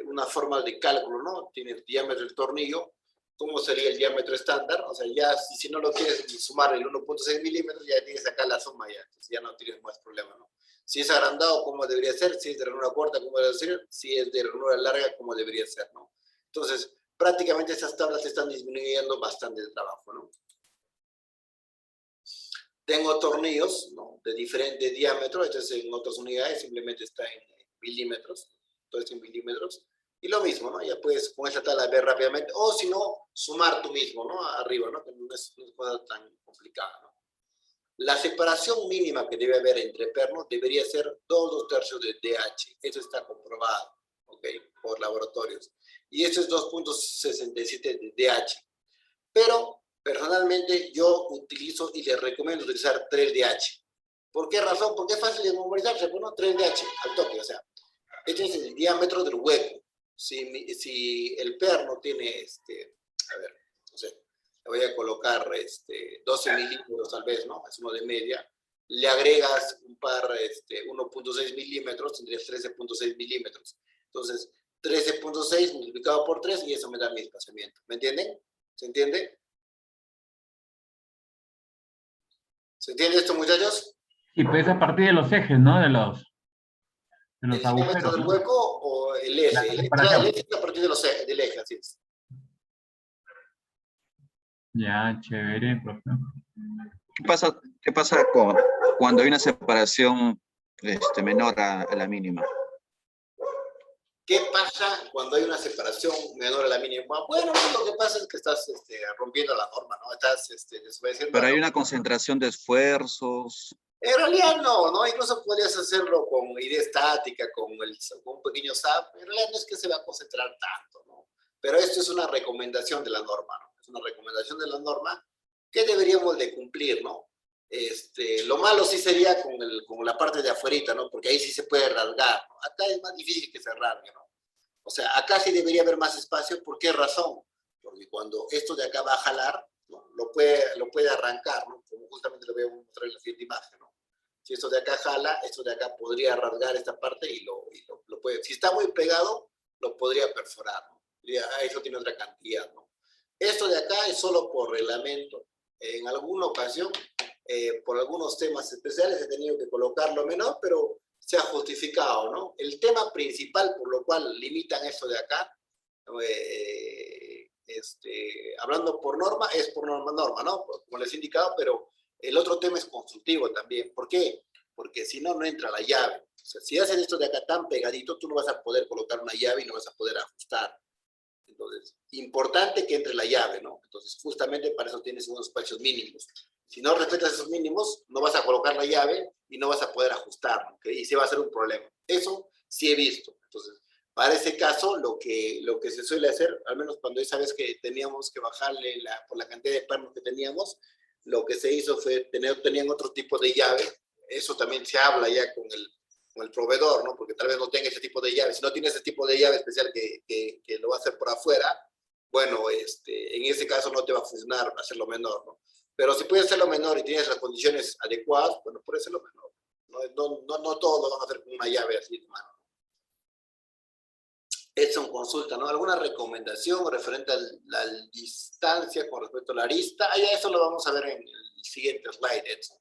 una forma de cálculo, ¿no? Tiene el diámetro del tornillo. ¿Cómo sería el diámetro estándar? O sea, ya si no lo quieres sumar el 1.6 milímetros, ya tienes acá la suma ya. Entonces ya no tienes más problema, ¿no? Si es agrandado, ¿cómo debería ser? Si es de ranura corta, ¿cómo debería ser? Si es de ranura larga, ¿cómo debería ser, no? Entonces, prácticamente esas tablas están disminuyendo bastante el trabajo, ¿no? Tengo tornillos, ¿no? De diferente diámetro. Entonces, en otras unidades simplemente está en milímetros. Todo esto en milímetros. Y lo mismo, ¿no? Ya puedes con esta tabla ver rápidamente, o si no, sumar tú mismo, ¿no? Arriba, ¿no? Que no es una cosa tan complicada, ¿no? La separación mínima que debe haber entre pernos debería ser 2/2 de DH. Eso está comprobado, ¿ok? Por laboratorios. Y eso es 2.67 de DH. Pero, personalmente, yo utilizo y les recomiendo utilizar 3DH. ¿Por qué razón? Porque es fácil de memorizarse, bueno, 3DH, al toque, o sea, este es el diámetro del hueco. Si el perno tiene, a ver, no sé, le voy a colocar 12 milímetros tal vez, ¿no? Es uno de media. Le agregas un par, 1.6 milímetros, tendrías 13.6 milímetros. Entonces, 13.6 multiplicado por 3 y eso me da mi espaciamiento. ¿Me entienden? ¿Se entiende? ¿Se entiende esto, muchachos? Sí, pues a partir de los ejes, ¿no? De los ¿El diámetro agujeros, del ¿no? hueco o el eje? La El separación. eje es a partir del eje, así es. Ya, chévere, profe. ¿Qué pasa cuando hay una separación menor a la mínima? ¿Qué pasa cuando hay una separación menor a la mínima? Bueno, lo que pasa es que estás rompiendo la norma, ¿no? Estás desobedeciendo. Pero hay una concentración de esfuerzos, En realidad no, ¿no? Incluso podrías hacerlo con idea estática, con un pequeño SAP. En realidad no es que se va a concentrar tanto, ¿no? Pero esto es una recomendación de la norma, ¿no? Es una recomendación de la norma que deberíamos de cumplir, ¿no? Lo malo sí sería con la parte de afuerita, ¿no? Porque ahí sí se puede rasgar, ¿no? Acá es más difícil que se rasgue, ¿no? O sea, acá sí debería haber más espacio. ¿Por qué razón? Porque cuando esto de acá va a jalar, ¿no? Lo puede arrancar, ¿no? Como justamente lo voy a mostrar en la siguiente imagen, ¿no? Si esto de acá jala, esto de acá podría rasgar esta parte y lo puede. Si está muy pegado, lo podría perforar, ¿no? Diría, eso tiene otra cantidad, ¿no? Esto de acá es solo por reglamento. En alguna ocasión, por algunos temas especiales, he tenido que colocarlo menor, pero se ha justificado, ¿no? El tema principal por lo cual limitan esto de acá, hablando por norma, es por norma, ¿no? Como les he indicado, pero el otro tema es constructivo también. ¿Por qué? Porque si no, no entra la llave. O sea, si haces esto de acá tan pegadito, tú no vas a poder colocar una llave y no vas a poder ajustar. Entonces, importante que entre la llave, ¿no? Entonces, justamente para eso tienes unos espacios mínimos. Si no respetas esos mínimos, no vas a colocar la llave y no vas a poder ajustar, ¿ok? Y se va a hacer un problema. Eso sí he visto. Entonces, para ese caso, lo que se suele hacer, al menos cuando esa vez que teníamos que bajarle por la cantidad de pernos que teníamos, lo que se hizo fue tenían otro tipo de llave. Eso también se habla ya con el proveedor, ¿no? Porque tal vez no tenga ese tipo de llave. Si no tiene ese tipo de llave especial que lo va a hacer por afuera, bueno, en ese caso no te va a funcionar hacerlo menor, ¿no? Pero si puedes hacerlo menor y tienes las condiciones adecuadas, bueno, puedes hacerlo menor. No todos lo van a hacer con una llave así de mano. Edson consulta, ¿no? ¿Alguna recomendación referente a la distancia con respecto a la arista? Ah, ya eso lo vamos a ver en el siguiente slide, Edson.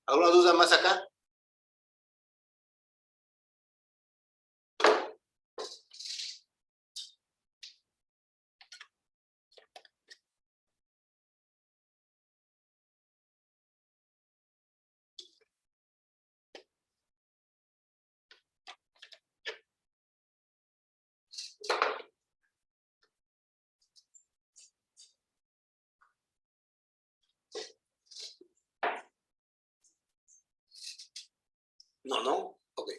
¿Alguna duda más acá? No. Ok.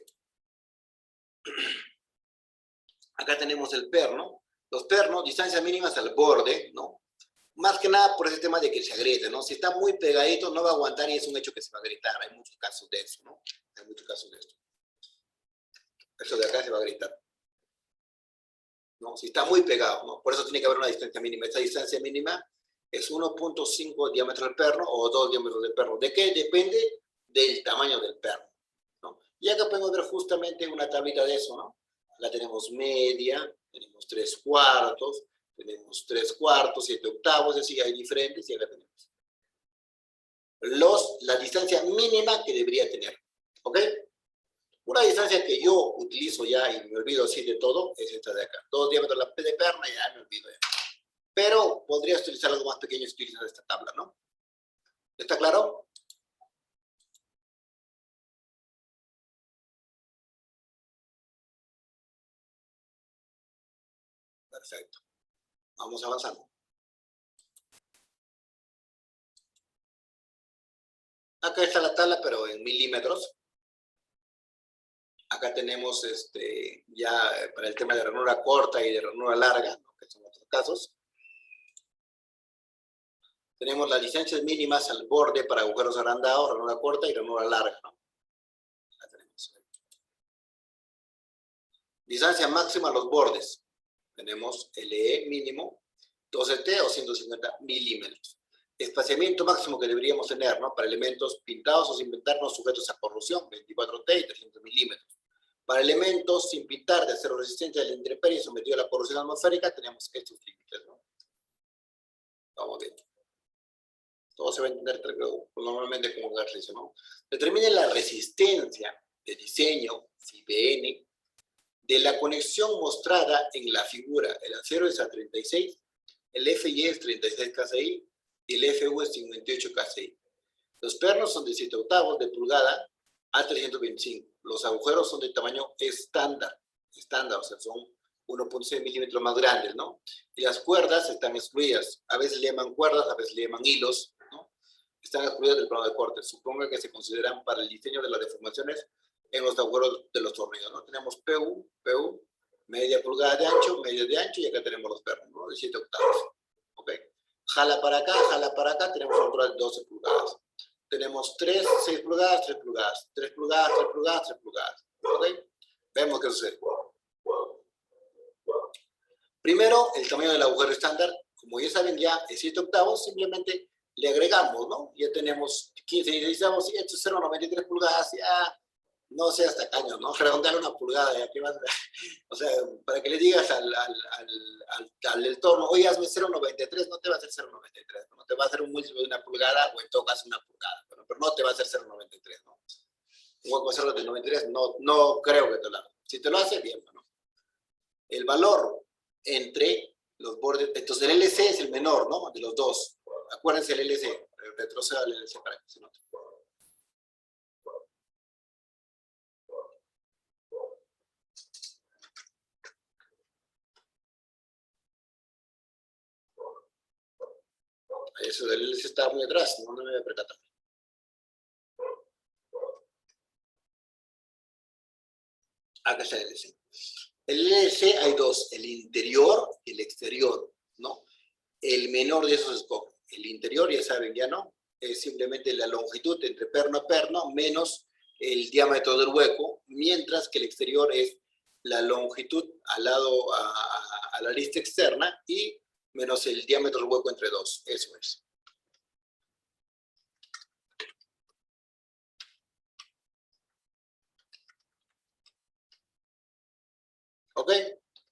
Acá tenemos el perno. Los pernos, distancias mínimas al borde, ¿no? Más que nada por ese tema de que se agriete, ¿no? Si está muy pegadito, no va a aguantar y es un hecho que se va a agrietar. Hay muchos casos de eso, ¿no? Hay muchos casos de esto. Esto de acá se va a agrietar, ¿no? Si está muy pegado, ¿no? Por eso tiene que haber una distancia mínima. Esta distancia mínima es 1.5 diámetro del perno o 2 diámetros del perno. ¿De qué? Depende del tamaño del perno, ¿no? Y acá podemos ver justamente una tablita de eso, ¿no? Acá tenemos media, tenemos 3/4, tenemos 3/4, 7/8, es decir, hay diferentes y acá tenemos la distancia mínima que debería tener, ¿ok? Una distancia que yo utilizo ya y me olvido así de todo es esta de acá. 2 diámetros de perna, ya me olvido ya. Pero podrías utilizar algo más pequeño si utilizas esta tabla, ¿no? ¿Está claro? Perfecto. Vamos avanzando. Acá está la tabla, pero en milímetros. Acá tenemos ya para el tema de ranura corta y de ranura larga, ¿no? Que son otros casos. Tenemos las distancias mínimas al borde para agujeros agrandados, ranura corta y ranura larga, ¿no? Acá tenemos. Distancia máxima a los bordes. Tenemos LE mínimo, 12T o 150 milímetros. Espaciamiento máximo que deberíamos tener, ¿no? Para elementos pintados o sin pintar no sujetos a corrosión, 24T y 300 milímetros. Para elementos sin pintar de acero resistente a la intemperie y sometido a la corrosión atmosférica, tenemos estos límites, ¿no? Vamos viendo. Todo se va a entender normalmente como un ejercicio, ¿no? Determine la resistencia de diseño, CBN, de la conexión mostrada en la figura. El acero es a 36, el FI es 36 KCI y el FU es 58 KCI. Los pernos son de 7/8 de pulgada a 325. Los agujeros son de tamaño estándar, o sea, son 1.6 milímetros más grandes, ¿no? Y las cuerdas están excluidas. A veces le llaman cuerdas, a veces le llaman hilos, ¿no? están excluidas del plano de corte. Suponga que se consideran para el diseño de las deformaciones en los agujeros de los tornillos, ¿no? Tenemos PU, media pulgada de ancho, y acá tenemos los pernos, ¿no? De 7 octavos, ¿ok? Jala para acá, tenemos otras 12 pulgadas. Tenemos 3, 6 pulgadas, 3 pulgadas, 3 pulgadas, 3 pulgadas, 3 pulgadas, ¿ok? Vemos qué sucede. Primero, el tamaño del agujero estándar, como ya saben ya, es 7 octavos, simplemente le agregamos, ¿no? Ya tenemos 15, 16 octavos, y esto es 0,93 pulgadas, ya, no sé hasta caño, ¿no? Redondear una pulgada, ya que más, o sea, para que le digas al del torno, oye, hazme 0,93, no te va a hacer 0,93, no te va a hacer un múltiplo de una pulgada, o en todo caso una pulgada, pero no te va a hacer 0,93, ¿no? Un hueco 0,93, no creo que te lo haga. Si te lo hace, bien, ¿no? El valor entre los bordes, entonces el LC es el menor, ¿no? De los dos. Acuérdense el LC, retroceda al LC para que se note. Eso del LC está muy atrás, no me voy a percatar. Acá está el LC. El LC hay dos, el interior y el exterior, ¿no? El menor de esos escoge. El interior, ya saben, ya no, es simplemente la longitud entre perno a perno menos el diámetro del hueco, mientras que el exterior es la longitud al lado, a la lista externa y menos el diámetro del hueco entre dos. Eso es. ¿Ok?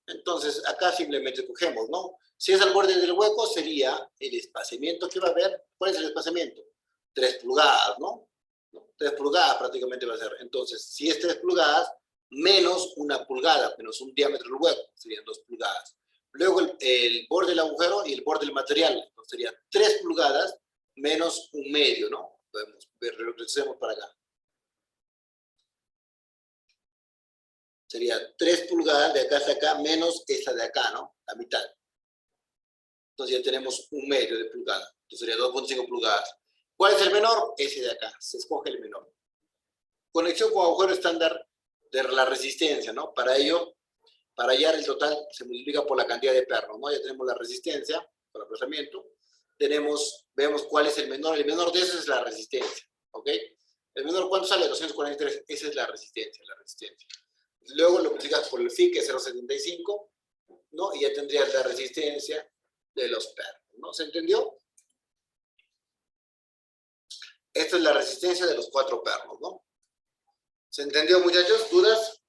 Entonces, acá simplemente cogemos, ¿no? Si es al borde del hueco, sería el espaciamiento que va a haber. ¿Cuál es el espaciamiento? 3 pulgadas, ¿no? 3 pulgadas prácticamente va a ser. Entonces, si es 3 pulgadas, menos una pulgada, menos un diámetro del hueco, serían 2 pulgadas. Luego el borde del agujero y el borde del material, entonces sería 3 pulgadas menos un medio, ¿no? Podemos ver, retrocedemos para acá. Sería 3 pulgadas de acá hasta acá menos esta de acá, ¿no? La mitad. Entonces ya tenemos un medio de pulgada. Entonces sería 2,5 pulgadas. ¿Cuál es el menor? Ese de acá. Se escoge el menor. Conexión con agujero estándar de la resistencia, ¿no? Para ello, para hallar el total, se multiplica por la cantidad de pernos, ¿no? Ya tenemos la resistencia, por el aplazamiento. Vemos cuál es el menor. El menor de eso es la resistencia, ¿ok? El menor, ¿cuánto sale? 243. Esa es la resistencia, Luego lo multiplicas por el phi, que es 0,75, ¿no? Y ya tendrías la resistencia de los pernos, ¿no? ¿Se entendió? Esta es la resistencia de los 4 pernos, ¿no? ¿Se entendió, muchachos? ¿Dudas?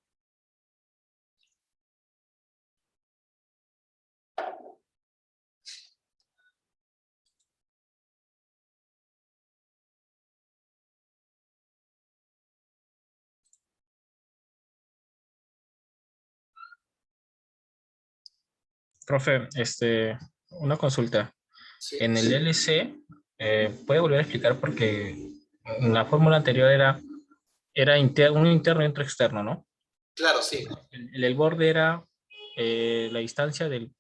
Profe, una consulta. Sí. En el LC, ¿puede volver a explicar? Porque en la fórmula anterior era un interno y otro externo, ¿no? Claro, sí. El borde era la distancia del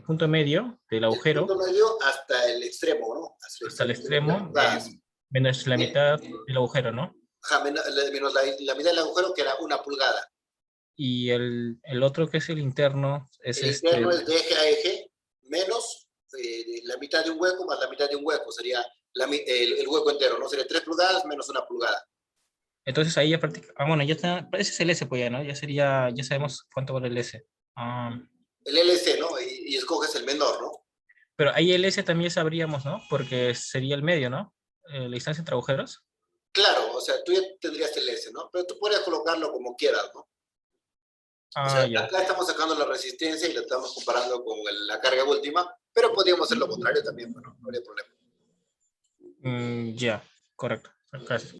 punto medio del agujero El punto medio hasta el extremo, ¿no? hasta el extremo, Pulgadas. menos la mitad del agujero, ¿no? Ajá, menos la mitad del agujero, que era 1 pulgada. Y el otro, que es el interno, es El interno es de eje a eje, menos la mitad de un hueco más la mitad de un hueco. Sería el hueco entero, ¿no? Sería 3 pulgadas menos 1 pulgada. Entonces ahí ya prácticamente... bueno, ya está, ese es el S, pues ya, ¿no? Ya sería, ya sabemos cuánto vale el S. El LC, ¿no? Y escoges el menor, ¿no? Pero ahí el S también sabríamos, ¿no? Porque sería el medio, ¿no? La distancia entre agujeros. Claro, o sea, tú ya tendrías el S, ¿no? Pero tú puedes colocarlo como quieras, ¿no? O sea, Ya. acá estamos sacando la resistencia y la estamos comparando con la carga última, pero podríamos hacer lo contrario también, bueno, no habría problema. Ya, correcto. Gracias.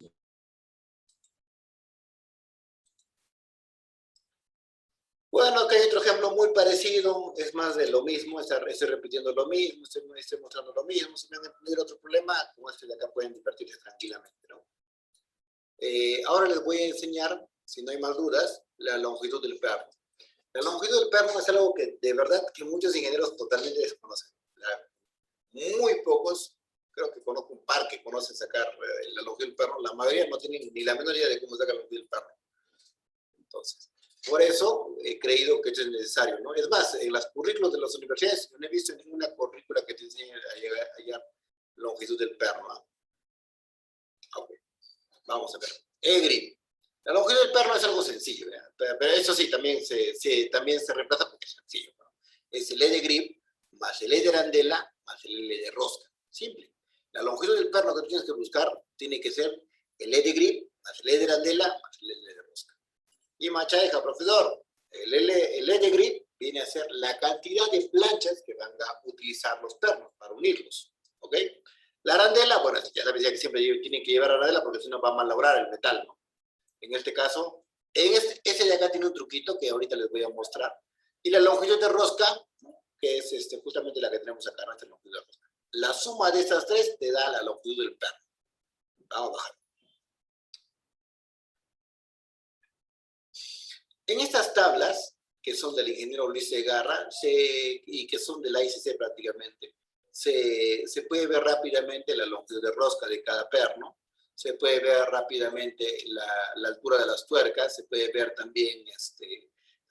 Bueno, acá hay otro ejemplo muy parecido, es más de lo mismo, estoy repitiendo lo mismo, estoy mostrando lo mismo. Si me han entendido otro problema, como este de acá pueden divertirse tranquilamente, ¿no? Ahora les voy a enseñar, si no hay más dudas, la longitud del perno. La longitud del perno es algo que de verdad que muchos ingenieros totalmente desconocen. Muy pocos creo que conozco un par que conocen sacar la longitud del perno. La mayoría no tienen ni la menor idea de cómo sacar la longitud del perno. Entonces, por eso he creído que esto es necesario, ¿no? Es más, en las currículos de las universidades yo no he visto ninguna currícula que te enseñe a hallar longitud del perno, ¿no? Okay. Vamos a ver. E-grip. La longitud del perno es algo sencillo, ¿verdad? Pero eso sí, también se reemplaza porque es sencillo, ¿no? Es el E de grip más el E de arandela más el L de rosca. Simple. La longitud del perno que tienes que buscar tiene que ser el E de grip más el E de arandela más el L de rosca. Y machadeja, profesor, el E de grip viene a ser la cantidad de planchas que van a utilizar los pernos para unirlos. ¿Ok? La arandela, bueno, ya sabes que siempre tienen que llevar arandela porque si no va a malograr el metal, ¿no? En este caso, ese de acá tiene un truquito que ahorita les voy a mostrar. Y la longitud de rosca, que es justamente la que tenemos acá, nuestra longitud de rosca. La suma de estas tres te da la longitud del perno. Vamos a bajar. En estas tablas, que son del ingeniero Luis Segarra, y que son de la ICC prácticamente, se puede ver rápidamente la longitud de rosca de cada perno, se puede ver rápidamente la altura de las tuercas, se puede ver también,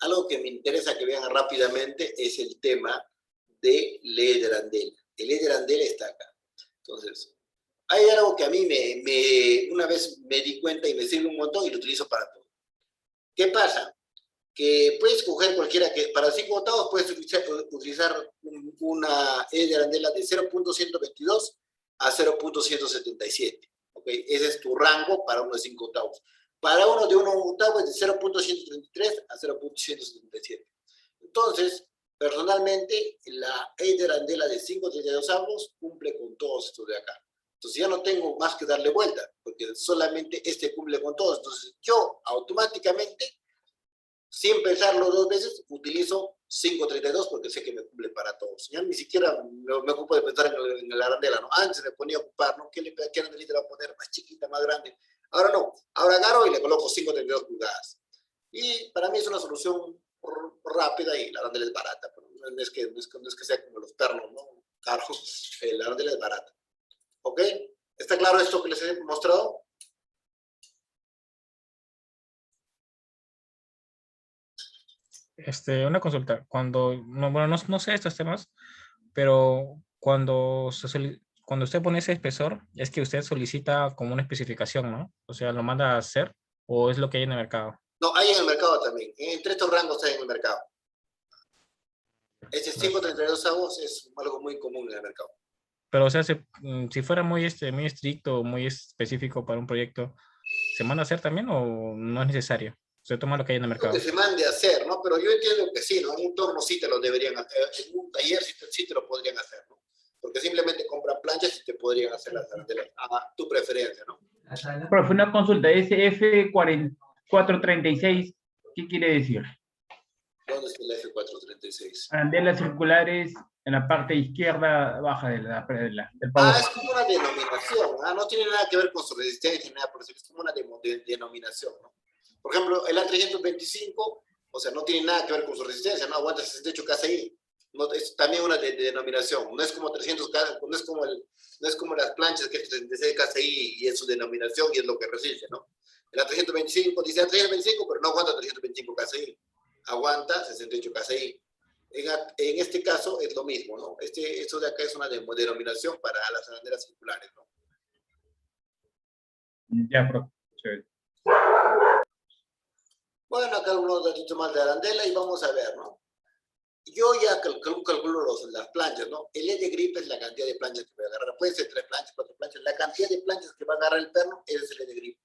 algo que me interesa que vean rápidamente es el tema de E de arandela. El E de arandela está acá. Entonces, hay algo que a mí una vez me di cuenta y me sirve un montón y lo utilizo para todo. ¿Qué pasa? Que puedes coger cualquiera, que para 5 octavos puedes utilizar una E de arandela de 0.122 a 0.177. ¿Okay? Ese es tu rango para uno de 5 octavos. Para uno de 1 octavo es de 0.133 a 0.177. Entonces, personalmente, la E de arandela de 5.32 avos cumple con todos estos de acá. Entonces ya no tengo más que darle vuelta, porque solamente este cumple con todos. Entonces yo automáticamente, sin pensarlo 2 veces, utilizo 5.32 porque sé que me cumple para todos. Ya ni siquiera me ocupo de pensar en la arandela, ¿no? Antes me ponía a ocupar, ¿no? ¿Qué arandelita le voy a poner? Más chiquita, más grande. Ahora no. Ahora agarro y le coloco 5.32 pulgadas. Y para mí es una solución rápida y la arandela es barata. Pero no es que sea como los pernos, ¿no? Caro. La arandela es barata. ¿Ok? ¿Está claro esto que les he mostrado? Una consulta. No sé estos temas, pero cuando usted pone ese espesor, es que usted solicita como una especificación, ¿no? O sea, lo manda a hacer o es lo que hay en el mercado. No, hay en el mercado también. Entre estos rangos hay en el mercado. Ese 5.32 avos es algo muy común en el mercado. Pero, o sea, si fuera muy estricto, muy específico para un proyecto, ¿se manda a hacer también o no es necesario? Se toma lo que hay en el Lo mercado. que se mande a hacer, ¿no? Pero yo entiendo que sí, ¿no? En un torno sí te lo deberían hacer, en un taller sí te lo podrían hacer, ¿no? Porque simplemente compran planchas y te podrían hacer las arandelas a tu preferencia, ¿no? Profe, una consulta, ese F436, ¿qué quiere decir? ¿Dónde está el F436? Arandelas circulares en la parte izquierda baja del Ah, power. es como una denominación, ¿ah? No tiene nada que ver con su resistencia ni nada por eso, es como una denominación, ¿no? Por ejemplo, el A325, o sea, no tiene nada que ver con su resistencia, no aguanta 68 kSI. No, es también una denominación, no es como 300 kSI, no es como las planchas que es 36 kSI y es su denominación y es lo que resiste, ¿no? El A325 dice A325, pero no aguanta 325 kSI, aguanta 68 kSI. En este caso es lo mismo, ¿no? Esto de acá es una denominación para las arandelas circulares, ¿no? Ya, profe. Chévere. Bueno, acá algunos datitos más de arandela y vamos a ver, ¿no? Yo ya calculo las planchas, ¿no? El E de grip es la cantidad de planchas que voy a agarrar. Pueden ser 3 planchas, 4 planchas. La cantidad de planchas que va a agarrar el perno, ese es el E de grip.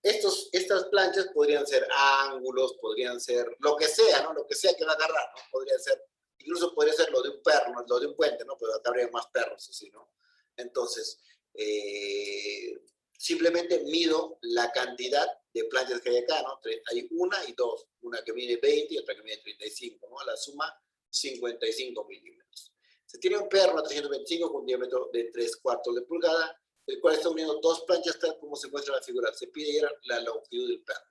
Estas planchas podrían ser ángulos, podrían ser lo que sea, ¿no? Lo que sea que va a agarrar, ¿no? Podría ser, incluso podría ser lo de un perno, lo de un puente, ¿no? Pero acá habría más pernos, así, ¿no? Entonces, simplemente mido la cantidad de planchas que hay acá, ¿no? Hay una y dos, una que mide 20 y otra que mide 35, ¿no? La suma 55 milímetros. Se tiene un perno a 325 con un diámetro de 3/4 de pulgada, el cual está uniendo 2 planchas tal como se muestra en la figura. Se pide la longitud del perno.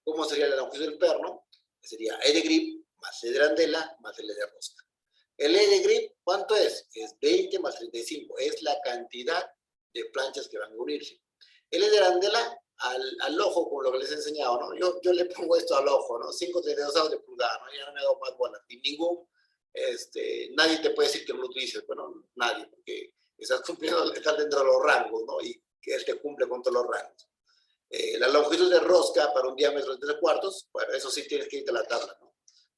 ¿Cómo sería la longitud del perno? Sería E de grip más E de arandela más L de rosca. El E de grip, ¿cuánto es? Es 20 más 35. Es la cantidad de planchas que van a unirse. El E de arandela al ojo, como lo que les he enseñado, ¿no? Yo le pongo esto al ojo, ¿no? 5/32 de pulgada, ¿no? Ya no me hago más bolas. Y nadie te puede decir que no lo utilices, bueno, nadie, porque estás dentro de los rangos, ¿no? Y que él te cumple con todos los rangos. La longitud de rosca para un diámetro de 3/4, bueno, eso sí tienes que irte a la tabla, ¿no?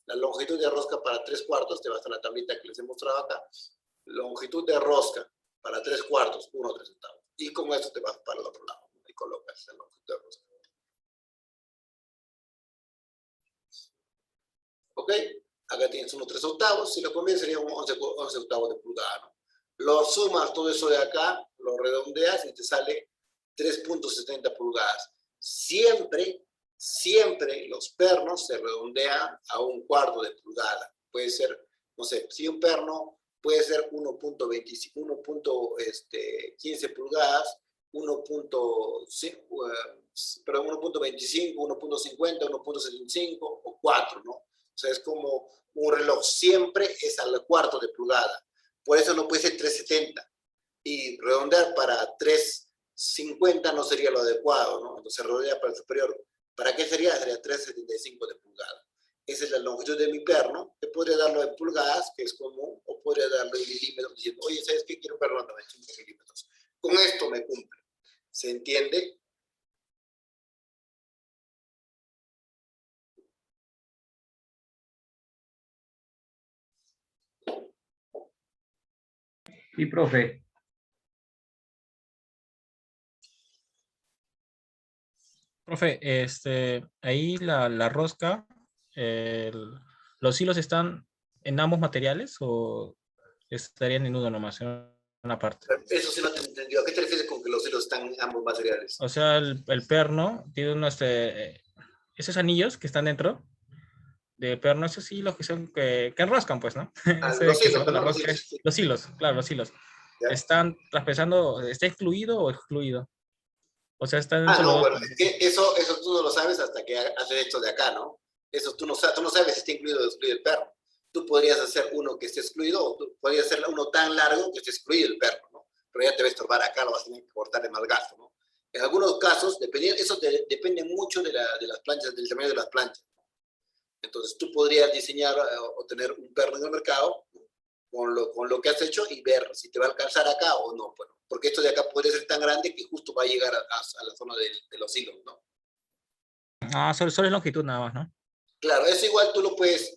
La longitud de rosca para 3/4, te vas a la tablita que les he mostrado acá. Longitud de rosca para 3/4, 1/3. Y con eso te vas para el otro lado, ¿no? Y colocas la longitud de rosca. ¿Ok? Acá tienes 1/3, si lo combinas sería un 11 octavos de pulgada, ¿no? Lo sumas todo eso de acá, lo redondeas y te sale 3.70 pulgadas. Siempre los pernos se redondean a 1/4 de pulgada. Puede ser, no sé, si un perno puede ser 1.15 pulgadas, 1.25, 1.50, 1.75 o 4, ¿no? O sea, es como un reloj, siempre es al 1/4 de pulgada. Por eso no puede ser 3.70. Y redondear para 3.50 no sería lo adecuado, ¿no? Entonces redondea para el superior. ¿Para qué sería? Sería 3.75 de pulgada. Esa es la longitud de mi perno, que podría darlo en pulgadas, que es común, o podría darlo en milímetros, diciendo, oye, ¿sabes qué? Quiero un perno de 95 milímetros. Con esto me cumple. ¿Se entiende? Sí, profe. Profe, ahí la rosca, ¿los hilos están en ambos materiales o estarían en uno nomás, en una parte? Eso sí no te entendió. ¿A qué te refieres con que los hilos están en ambos materiales? O sea, el perno tiene unos, esos anillos que están dentro del perno, esos hilos que son, que enroscan, pues, ¿no? Ese Los que se hilos, llama la ¿no? Los rosca, hilos. Sí. los hilos, claro, los hilos. ¿Ya? ¿Están traspasando, está excluido o excluido? O sea, están en un solo No, dos. bueno, es que eso tú no lo sabes hasta que haces esto de acá, ¿no? Eso tú no sabes si está incluido o excluido el perno. Tú podrías hacer uno que esté excluido o tú podrías hacer uno tan largo que esté excluido el perno, ¿no? Pero ya te va a estorbar acá, lo vas a tener que cortar de más gasto, ¿no? En algunos casos, depende mucho de las planchas, del tamaño de las planchas. Entonces, tú podrías diseñar o tener un perno en el mercado con lo que has hecho y ver si te va a alcanzar acá o no. Bueno, porque esto de acá puede ser tan grande que justo va a llegar a la zona de los hilos, ¿no? Ah, solo es longitud nada más, ¿no? Claro, eso igual tú lo puedes,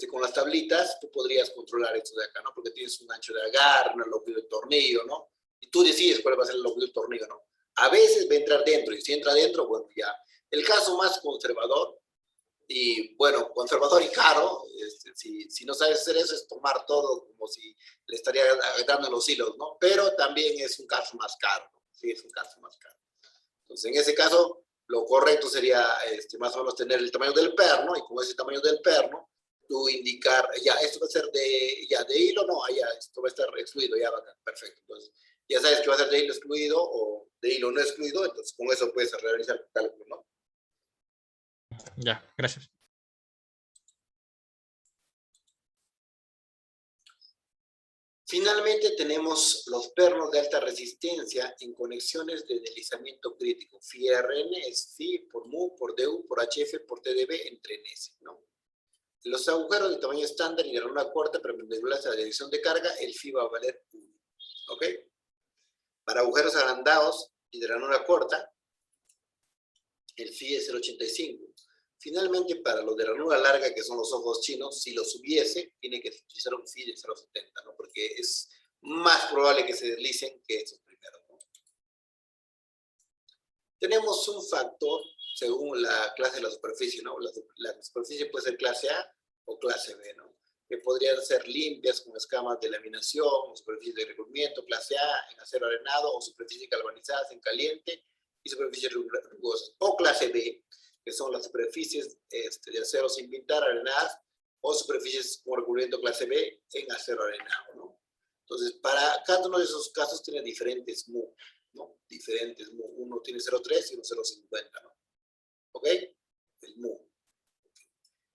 con las tablitas, tú podrías controlar esto de acá, ¿no? Porque tienes un ancho de agarre, una longitud de tornillo, ¿no? Y tú decides cuál va a ser la longitud del tornillo, ¿no? A veces va a entrar dentro, y si entra dentro, bueno, ya. El caso más conservador, y bueno, conservador y caro, si no sabes hacer eso, es tomar todo como si le estaría dando los hilos, ¿no? Pero también es un caso más caro, ¿no? Sí, es un caso más caro. Entonces, en ese caso, lo correcto sería más o menos tener el tamaño del perno, y con ese tamaño del perno, tú indicar, ya, esto va a ser de hilo, no, ya, esto va a estar excluido, ya va acá, perfecto. Entonces, ya sabes que va a ser de hilo excluido o de hilo no excluido, entonces con eso puedes realizar el cálculo, ¿no? Ya, gracias. Finalmente tenemos los pernos de alta resistencia en conexiones de deslizamiento crítico. FI-RN es Fi por mu, por DU, por HF, por TDB, entre NS, ¿no? Los agujeros de tamaño estándar y de ranura corta perpendiculares a la dirección de carga, el Fi va a valer 1, ¿ok? Para agujeros agrandados y de ranura corta, el Fi es 0.85. Finalmente, para los de ranura larga, que son los ojos chinos, si los hubiese, tiene que utilizar un Fi de 0.70, ¿no? Porque es más probable que se deslicen que estos primeros, ¿no? Tenemos un factor según la clase de la superficie, ¿no? La superficie puede ser clase A o clase B, ¿no? Que podrían ser limpias con escamas de laminación, superficies de recubrimiento, clase A en acero arenado, o superficies galvanizadas en caliente y superficies rugosas, o clase B, que son las superficies de acero sin pintar, arenadas, o superficies con recubrimiento clase B en acero arenado, ¿no? Entonces, para cada uno de esos casos tiene diferentes mu, ¿no? Diferentes mu. Uno tiene 0.3 y uno 0.50, ¿no? ¿Ok? El mu.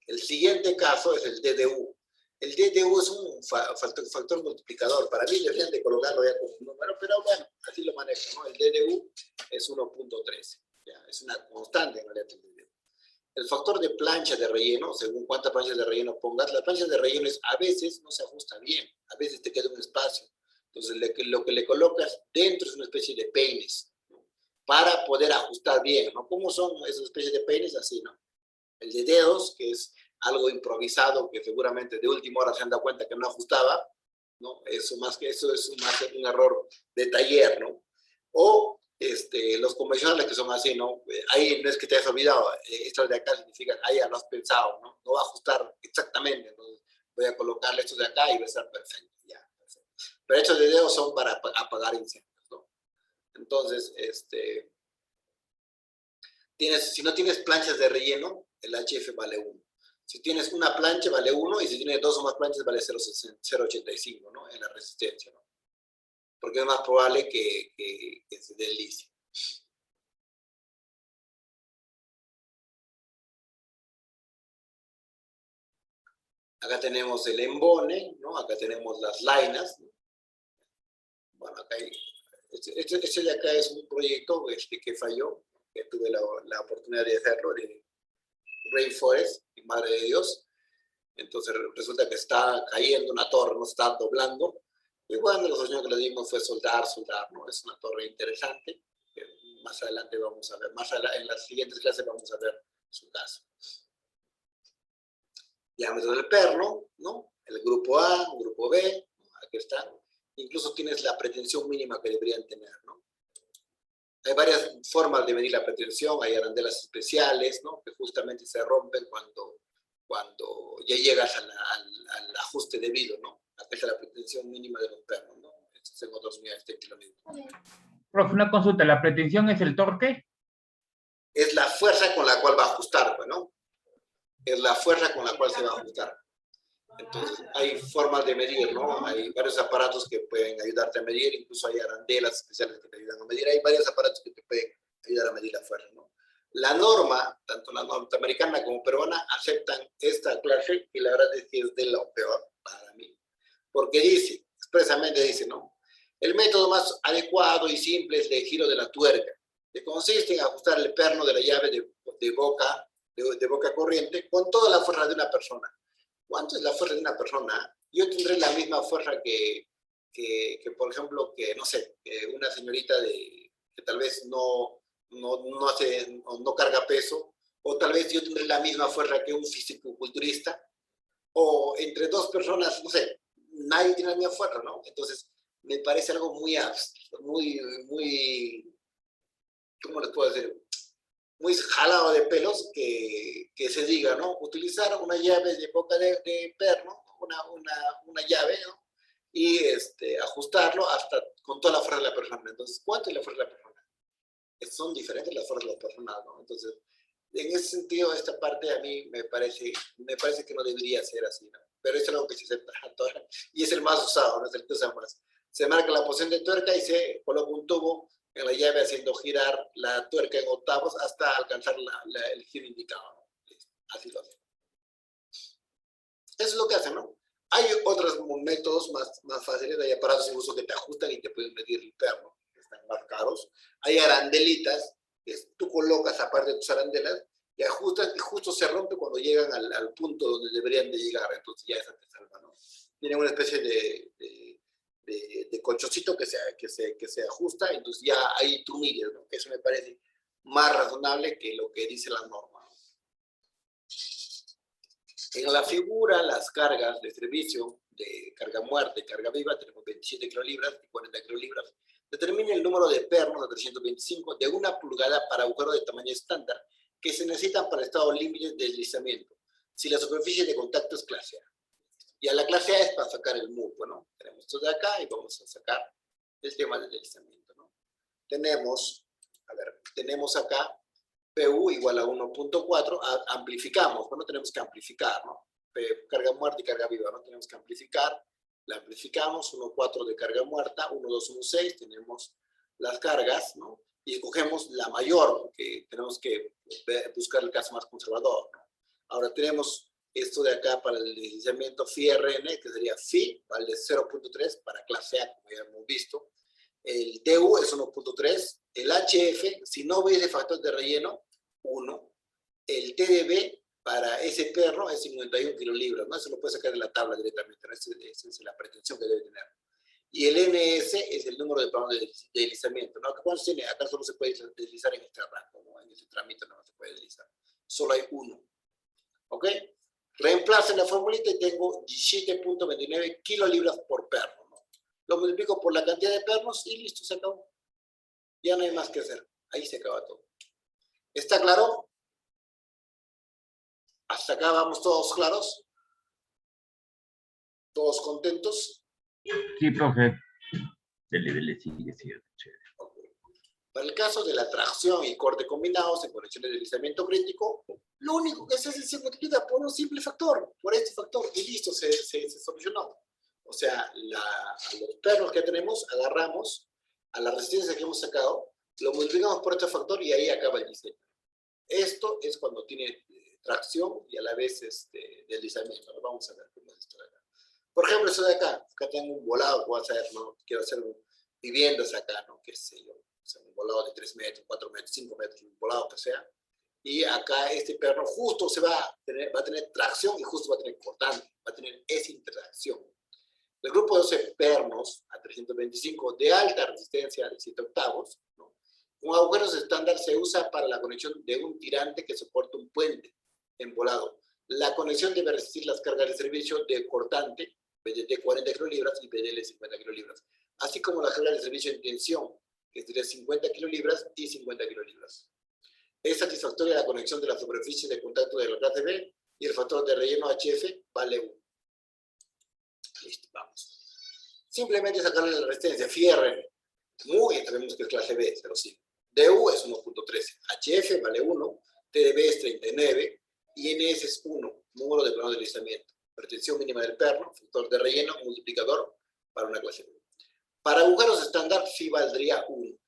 El siguiente caso es el DDU. El DDU es un factor multiplicador. Para mí deberían de colocarlo ya como un número, pero bueno, así lo manejo, ¿no? El DDU es 1.13. Ya, es una constante en realidad el DDU. El factor de plancha de relleno, según cuántas planchas de relleno pongas, las planchas de relleno a veces no se ajusta bien, a veces te queda un espacio. Entonces, lo que le colocas dentro es una especie de peines, ¿no? Para poder ajustar bien, ¿no? ¿Cómo son esas especies de peines? Así, ¿no? El de dedos, que es algo improvisado, que seguramente de última hora se han dado cuenta que no ajustaba, ¿no? Eso es más un error de taller, ¿no? O los convencionales que son así, ¿no? Ahí no es que te hayas olvidado, estos de acá significan, ahí ya lo has pensado, ¿no? No va a ajustar exactamente, entonces voy a colocarle estos de acá y va a estar perfecto, ya, perfecto. Pero estos de dedos son para apagar incendios, ¿no? Entonces, si no tienes planchas de relleno, el HF vale 1. Si tienes una plancha, vale 1, y si tienes 2 o más planchas, vale 0.85, ¿no? En la resistencia, ¿no? Porque es más probable que se deslice. Acá tenemos el embone, ¿no? Acá tenemos las lainas, ¿no? Bueno, acá hay, este de acá es un proyecto que falló, que tuve la oportunidad de hacerlo, de Rainforest, y Madre de Dios. Entonces resulta que está cayendo una torre, no está doblando. Y bueno, los opciones que le dimos fue soldar, ¿no? Es una torre interesante. Más adelante vamos a ver, en las siguientes clases vamos a ver su caso. Diámetro del perno, ¿no? El grupo A, el grupo B, ¿no? Aquí está. Incluso tienes la pretensión mínima que deberían tener, ¿no? Hay varias formas de medir la pretensión, hay arandelas especiales, ¿no? Que justamente se rompen cuando ya llegas al ajuste debido, ¿no? Acá está la pretensión mínima de los pernos, ¿no? Estos en otras unidades de kilómetros. Profe, una consulta, ¿la pretensión es el torque? Es la fuerza con la cual va a ajustar, ¿no? Es la fuerza con la cual se va a ajustar. Entonces, hay formas de medir, ¿no? Hay varios aparatos que pueden ayudarte a medir, incluso hay arandelas especiales que te ayudan a medir. Hay varios aparatos que te pueden ayudar a medir la fuerza, ¿no? La norma, tanto la norteamericana como peruana, aceptan esta clase y la verdad es que es de lo peor para mí. Porque dice, expresamente dice, ¿no? El método más adecuado y simple es el giro de la tuerca, que consiste en ajustar el perno de la llave de boca corriente con toda la fuerza de una persona. ¿Cuánto es la fuerza de una persona? Yo tendré la misma fuerza que por ejemplo, que no sé, una señorita que tal vez no carga peso, o tal vez yo tendré la misma fuerza que un fisicoculturista, o entre dos personas, no sé, nadie tiene la misma fuerza, ¿no? Entonces, me parece algo muy abstracto, muy, ¿cómo les puedo decir? Muy jalado de pelos que se diga, ¿no? Utilizar una llave de boca de perno, una llave, ¿no? Y ajustarlo hasta con toda la fuerza de la persona. Entonces, ¿cuánto es la fuerza de la persona? Son diferentes las fuerzas de la persona, ¿no? Entonces, en ese sentido, esta parte a mí me parece que no debería ser así, ¿no? Pero es algo que se acepta y es el más usado, no es el que usa más. Se marca la posición de tuerca y se coloca un tubo en la llave haciendo girar la tuerca en octavos hasta alcanzar el giro indicado, ¿no? Así lo hace. Eso es lo que hacen, ¿no? Hay otros métodos más fáciles, hay aparatos incluso que te ajustan y te pueden medir el perno, que están más caros. Hay arandelitas que tú colocas aparte de tus arandelas y ajustas y justo se rompe cuando llegan al punto donde deberían de llegar, entonces ya esa te salva, ¿no? Tienen una especie de colchoncito que se ajusta, entonces ya ahí tú mides, ¿no? Eso me parece más razonable que lo que dice la norma, ¿no? En la figura, las cargas de servicio de carga muerta y carga viva, tenemos 27 kilolibras y 40 kilolibras. Determine el número de pernos a 325 de 1 pulgada para agujeros de tamaño estándar que se necesitan para estado límite de deslizamiento, si la superficie de contacto es clase A. Y a la clase A es para sacar el MUP, ¿no? Tenemos esto de acá y vamos a sacar el tema del deslizamiento, ¿no? Tenemos acá PU igual a 1.4, amplificamos, ¿no? Tenemos que amplificar, ¿no? Carga muerta y carga viva, ¿no? Tenemos que amplificar, la amplificamos, 1.4 de carga muerta, 1.2, 1.6, tenemos las cargas, ¿no? Y escogemos la mayor, porque tenemos que buscar el caso más conservador, ¿no? Ahora tenemos Esto de acá para el deslizamiento Phi-RN, que sería Phi, vale 0.3 para clase A, como ya hemos visto. El DU es 1.3. El HF, si no veis el factor de relleno, 1. El TDB para ese perro es 51 kilolibras, ¿no? Eso lo puedes sacar de la tabla directamente, ¿no? Esa es la pretensión que debe tener. Y el NS es el número de planos de deslizamiento, ¿no? ¿Cuántos tiene? Acá solo se puede deslizar en este rango, ¿no? En este trámite no se puede deslizar. Solo hay uno. ¿Ok? Reemplazo en la formulita y tengo 17.29 kilolibras por perno, ¿no? Lo multiplico por la cantidad de pernos y listo, se acabó. Ya no hay más que hacer. Ahí se acaba todo. ¿Está claro? Hasta acá vamos todos claros. ¿Todos contentos? Sí, profe. Dele, sigue. Chévere. Okay. Para el caso de la tracción y corte combinados en conexiones de deslizamiento crítico, lo único que se hace es se multiplica por un simple factor, por este factor, y listo, se solucionó. O sea, a los pernos que tenemos, agarramos a la resistencia que hemos sacado, lo multiplicamos por este factor y ahí acaba el diseño. Esto es cuando tiene tracción y a la vez deslizamiento. Ahora vamos a ver cómo es esto de acá. Por ejemplo, eso de acá. Acá tengo un volado que voy a hacer, ¿no? Quiero hacer viviendas acá, ¿no? Qué sé yo. O sea, un volado de 3 metros, 4 metros, 5 metros, un volado que sea. Y acá este perno justo va a tener tracción y justo va a tener cortante. Va a tener esa interacción. El grupo de 12 pernos a 325 de alta resistencia de 7 octavos, ¿no? Con agujeros estándar se usa para la conexión de un tirante que soporta un puente embolado. La conexión debe resistir las cargas de servicio de cortante, BDT 40 kilolibras y BDL 50 kilolibras, así como la carga de servicio en tensión, que sería 50 kilolibras y 50 kilolibras. Es satisfactoria la conexión de la superficie de contacto de la clase B y el factor de relleno HF vale 1. Listo, vamos. Simplemente sacarle la resistencia, Phi-RN. Mu, ya sabemos que es clase B, 0,5. DU es 1.13. HF vale 1. TDB es 39. Y NS es 1. Número de plano de deslizamiento. Pretensión mínima del perno, factor de relleno, multiplicador para una clase B. Para agujeros estándar, Phi valdría 1.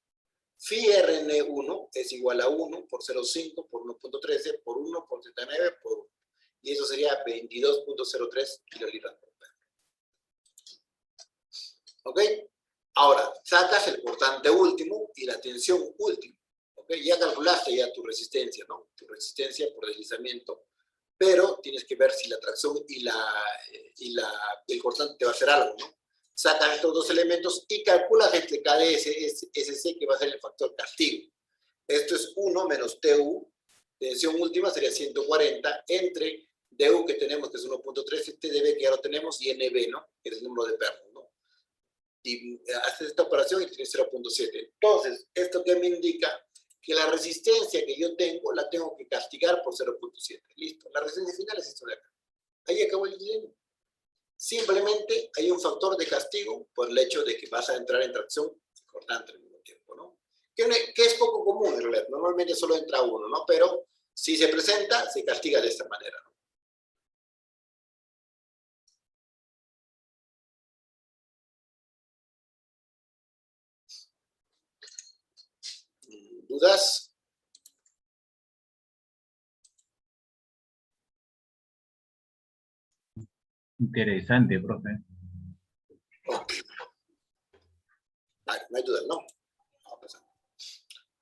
Phi-RN1 es igual a 1 por 0,5 por 1.13 por 1 por 39 por 1. Y eso sería 22.03 kilolibras por perno. ¿Ok? Ahora, sacas el cortante último y la tensión última. ¿Ok? Ya calculaste ya tu resistencia, ¿no? Tu resistencia por deslizamiento. Pero tienes que ver si la tracción y el cortante te va a hacer algo, ¿no? Sacas estos dos elementos y calculas entre KDS, SC, que va a ser el factor castigo. Esto es 1 menos TU, tensión última sería 140, entre DU que tenemos, que es 1.13, TDB que ya lo tenemos, y NB, ¿no? Que es el número de pernos, ¿no? Y haces esta operación y tienes 0.7. Entonces, ¿esto qué me indica? Que la resistencia que yo tengo, la tengo que castigar por 0.7. Listo. La resistencia final es esto de acá. Ahí acabó el diseño. Simplemente hay un factor de castigo por el hecho de que vas a entrar en tracción cortante al mismo tiempo, ¿no? Que es poco común en realidad. Normalmente solo entra uno, ¿no? Pero si se presenta, se castiga de esta manera, ¿no? ¿Dudas? Interesante, profe. Ok. Vale, no hay dudas, ¿no? Vamos a pasar.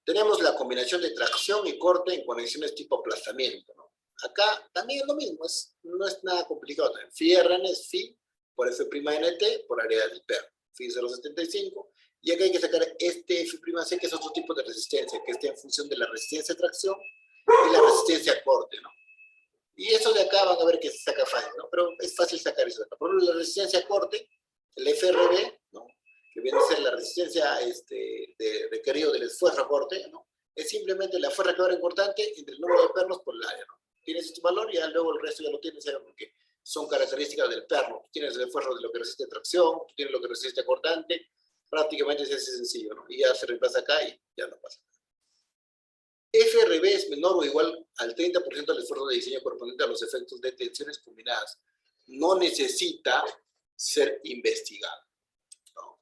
Tenemos la combinación de tracción y corte en conexiones tipo aplastamiento, ¿no? Acá también es lo mismo, no es nada complicado. Phi-RN es Phi por F'(NT) por área del perno. Phi 0.75. Y acá hay que sacar este F'(C), que es otro tipo de resistencia, que está en función de la resistencia a tracción y la resistencia a corte, ¿no? Y eso de acá van a ver que se saca fácil, ¿no? Pero es fácil sacar eso de acá. Por ejemplo, la resistencia a corte, el FRB, ¿no? Que viene a ser la resistencia de requerido del esfuerzo a corte, ¿no? Es simplemente la fuerza que va en cortante entre el número de pernos por el área, ¿no? Tienes tu valor y ya luego el resto ya lo tienes, porque son características del perno. Tienes el esfuerzo de lo que resiste tracción, tienes lo que resiste cortante, prácticamente es así sencillo, ¿no? Y ya se reemplaza acá y ya no pasa. FRB es menor o igual al 30% del esfuerzo de diseño correspondiente a los efectos de tensiones combinadas. No necesita ser investigado. ¿No?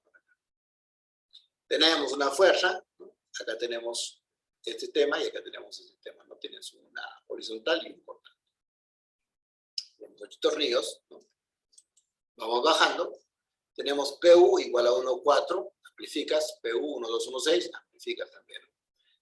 Tenemos una fuerza, ¿no? Acá tenemos este tema y acá tenemos este tema. No tienes una horizontal y un cortante. 8 tornillos, ¿no? Vamos bajando. Tenemos PU igual a 1,4, amplificas, PU 1,2,1,6, amplificas también.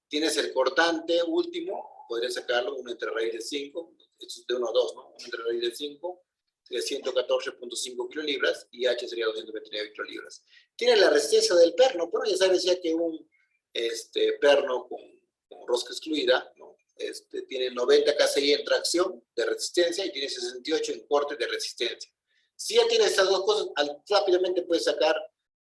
Tienes el cortante último, podrías sacarlo, 1 entre raíz de 5, esto es de 1 a 2, ¿no? 1 entre raíz de 5, sería 114.5 kilolibras, y H sería 229 kilolibras. Tiene la resistencia del perno, pero ya sabes ya que un perno con rosca excluida, ¿no? Tiene 90 kSI en tracción de resistencia y tiene 68 en corte de resistencia. Si ya tienes estas dos cosas, rápidamente puedes sacar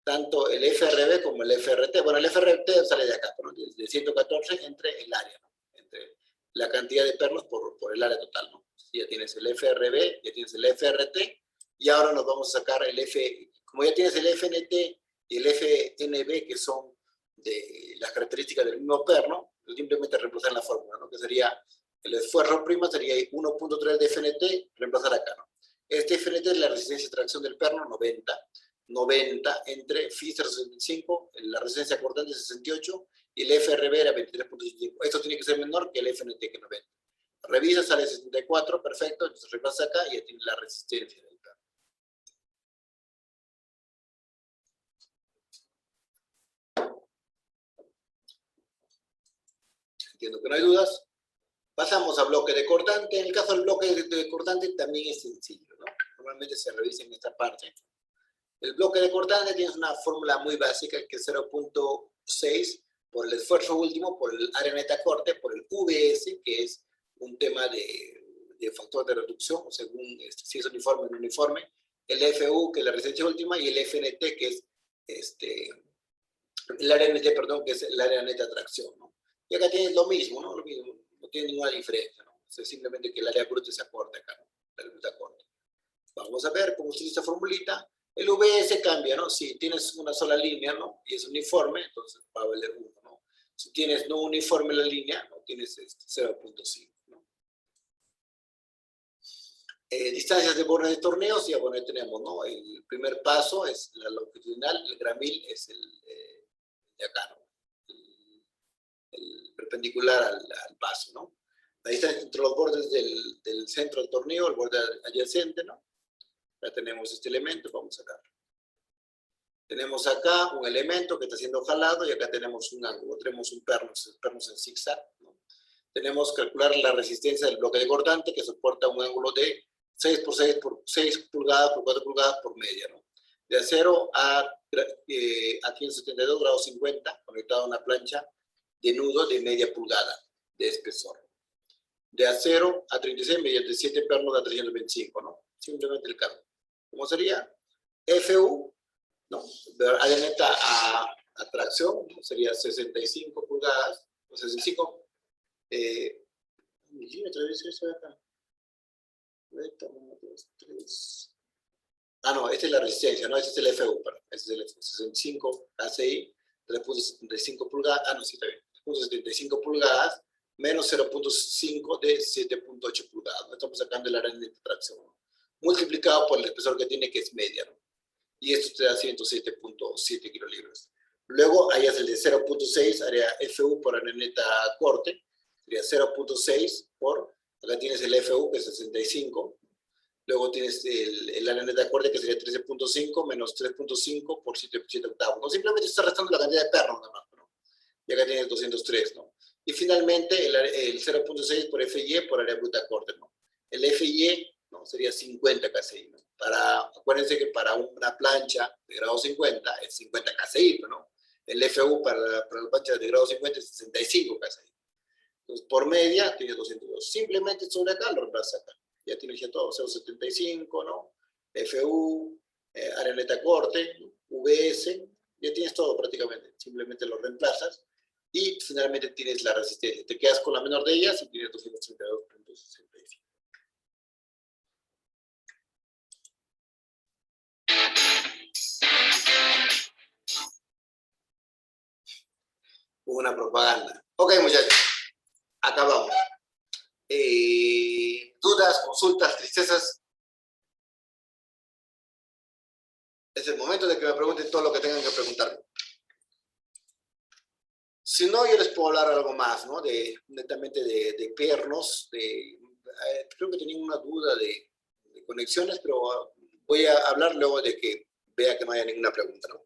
tanto el FRB como el FRT. Bueno, el FRT sale de acá, ¿no? De 114 entre el área, ¿no? Entre la cantidad de pernos por el área total, ¿no? Ya tienes el FRB, ya tienes el FRT, y ahora nos vamos a sacar el como ya tienes el FNT y el FNB, que son de las características del mismo perno, simplemente reemplazar la fórmula, ¿no? Que sería, el esfuerzo prima sería 1.3 de FNT, reemplazar acá, ¿no? Este FNT es la resistencia de tracción del perno, 90 entre Phi 65, la resistencia cortante 68, y el FRB era 23.5. Esto tiene que ser menor que el FNT, que 90. Revisa, sale 64, perfecto, entonces reemplaza acá y ya tiene la resistencia del perno. Entiendo que no hay dudas. Pasamos a bloque de cortante. En el caso del bloque de cortante también es sencillo, ¿no? Normalmente se revisa en esta parte. El bloque de cortante tiene una fórmula muy básica, que es 0.6 por el esfuerzo último, por el área neta corte, por el VS, que es un tema de factor de reducción, según si es uniforme o no uniforme, el FU, que es la resistencia última, y el FNT, que es el área NT, perdón, que es el área neta tracción, ¿no? Y acá tienes lo mismo, ¿no? Lo mismo, no tiene ninguna diferencia, ¿no? O sea, simplemente que el área bruta se acorta acá, ¿no? La bruta corta. Vamos a ver cómo utiliza esta formulita. El VS cambia, ¿no? Si tienes una sola línea, ¿no? Y es uniforme, entonces va a valer 1, ¿no? Si tienes no uniforme la línea, ¿no? Tienes 0.5, ¿no? Distancias de bornes de torneos, ya bueno, ahí tenemos, ¿no? El primer paso es la longitudinal, el gramil es el de acá, ¿no? El perpendicular al paso, ¿no? La distancia entre los bordes del centro del torneo, el borde adyacente, ¿no? Ya tenemos este elemento, vamos a sacarlo. Tenemos acá un elemento que está siendo jalado y acá tenemos un ángulo, tenemos un pernos en zigzag, ¿no? Tenemos que calcular la resistencia del bloque de cortante, que soporta un ángulo de 6 por 6 pulgadas por 4 pulgadas por media, ¿no? De acero a 172 grados 50, conectado a una plancha de nudo de media pulgada de espesor. De acero a 36 mediante 7 pernos a 325, ¿no? Simplemente el cambio. ¿Cómo sería? FU, ¿no? Área neta a tracción, ¿no? Sería 65 pulgadas, o 65 milímetros, debe ser eso de acá. 1, 2, 3. Ah, no, esta es la resistencia, ¿no? Este es el FU, perdón. Este es el FU, 65 KCI, 3.75 pulgadas, ah, no, sí, está bien. 3.75 pulgadas, menos 0.5 de 7.8 pulgadas. ¿No? Estamos sacando el área de tracción, ¿no? Multiplicado por el espesor que tiene, que es media, ¿no? Y esto te da 107.7 kilolibras. Luego, ahí es el de 0.6, área FU por área neta corte, sería 0.6 por, acá tienes el FU, que es 65, luego tienes el área neta corte, que sería 13.5, menos 3.5 por 7 octavos, ¿no? Simplemente está restando la cantidad de pernos, nada más, ¿no? Y acá tienes 203, ¿no? Y finalmente, el 0.6 por FY por área bruta corte, ¿no? El FY, ¿no? Sería 50 kSI, ¿no? Acuérdense que para una plancha de grado 50 es 50 kSI, ¿no? El FU para la plancha de grado 50 es 65 kSI. Entonces, por media, tiene 202. Simplemente sobre acá lo reemplaza acá. Ya tienes ya todo, 0.75, ¿no? FU, área neta corte, VS, ya tienes todo prácticamente. Simplemente lo reemplazas y finalmente tienes la resistencia. Te quedas con la menor de ellas y tienes 232.65. Una propaganda. Ok, muchachos, acabamos. ¿Dudas, consultas, tristezas? Es el momento de que me pregunten todo lo que tengan que preguntarme. Si no, yo les puedo hablar algo más, ¿no? Netamente de pernos. Creo que tenían una duda de conexiones, pero voy a hablar luego de que vea que no haya ninguna pregunta, ¿no?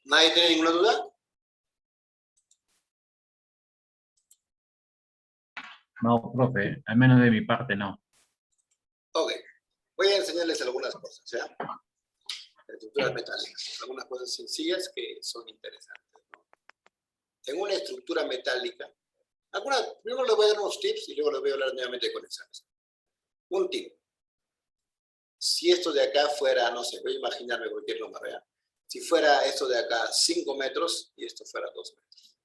¿Nadie tiene ninguna duda? No, profe, al menos de mi parte no. Ok. Voy a enseñarles algunas cosas, ¿ya? Estructuras metálicas. Algunas cosas sencillas que son interesantes, ¿no? En una estructura metálica, primero les voy a dar unos tips y luego les voy a hablar nuevamente de conexiones. Un tip. Si esto de acá fuera, no sé, voy a imaginarme cualquier número, ¿ya? Si fuera esto de acá 5 metros y esto fuera 2 metros.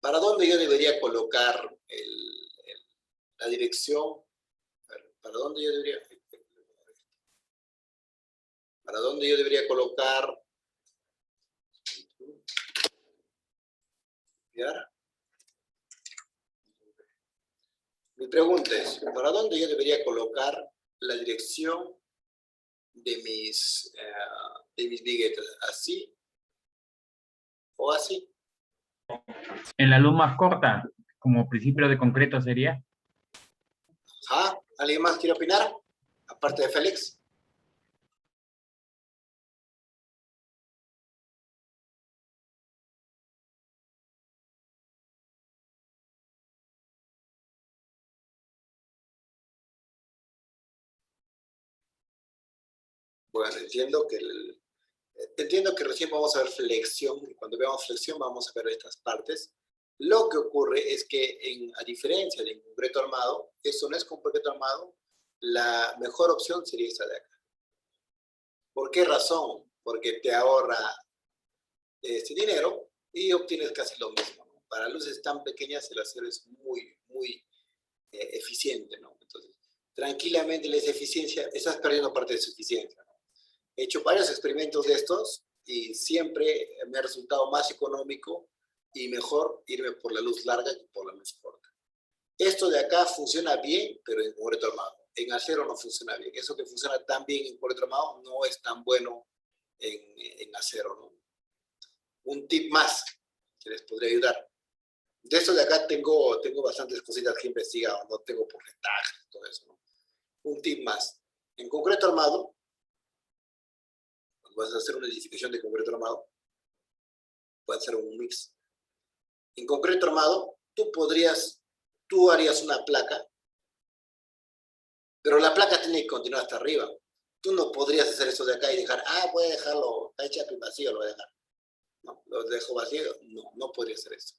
¿Para dónde yo debería colocar la dirección? ¿Para dónde yo debería? ¿Para dónde yo debería colocar? ¿Ya? Mi pregunta es, ¿para dónde yo debería colocar la dirección de mis viguetas? ¿Así o así? En la luz más corta, como principio de concreto sería. ¿Ah? ¿Alguien más quiere opinar? Aparte de Félix. Bueno, entiendo que recién vamos a ver flexión, y cuando veamos flexión vamos a ver estas partes. Lo que ocurre es que, a diferencia de concreto armado, eso no es concreto armado, la mejor opción sería esta de acá. ¿Por qué razón? Porque te ahorra este dinero y obtienes casi lo mismo, ¿no? Para luces tan pequeñas el acero es muy, muy eficiente, ¿no? Entonces, tranquilamente la eficiencia, estás perdiendo parte de su eficiencia, ¿no? He hecho varios experimentos de estos y siempre me ha resultado más económico y mejor irme por la luz larga que por la luz corta. Esto de acá funciona bien, pero en concreto armado. En acero no funciona bien. Eso que funciona tan bien en concreto armado no es tan bueno en acero, ¿no? Un tip más que les podría ayudar. De esto de acá tengo bastantes cositas que he investigado, no tengo porcentajes, todo eso, ¿no? Un tip más. En concreto armado, cuando vas a hacer una edificación de concreto armado, puede ser un mix. En concreto armado, tú harías una placa, pero la placa tiene que continuar hasta arriba. Tú no podrías hacer eso de acá y dejar, voy a dejarlo, está hecha vacío, lo voy a dejar. No, lo dejo vacío, no podría hacer eso.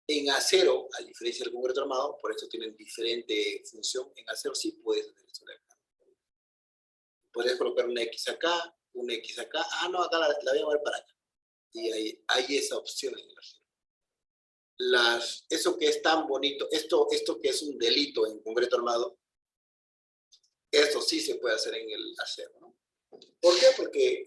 En acero, a diferencia del concreto armado, por eso tienen diferente función, en acero sí puedes hacer eso de acá. Puedes colocar una X acá, una X acá, no, acá la voy a mover para acá. Y hay esa opción en el acero. Eso que es tan bonito, esto que es un delito en concreto armado, esto sí se puede hacer en el acero, ¿no? ¿Por qué? Porque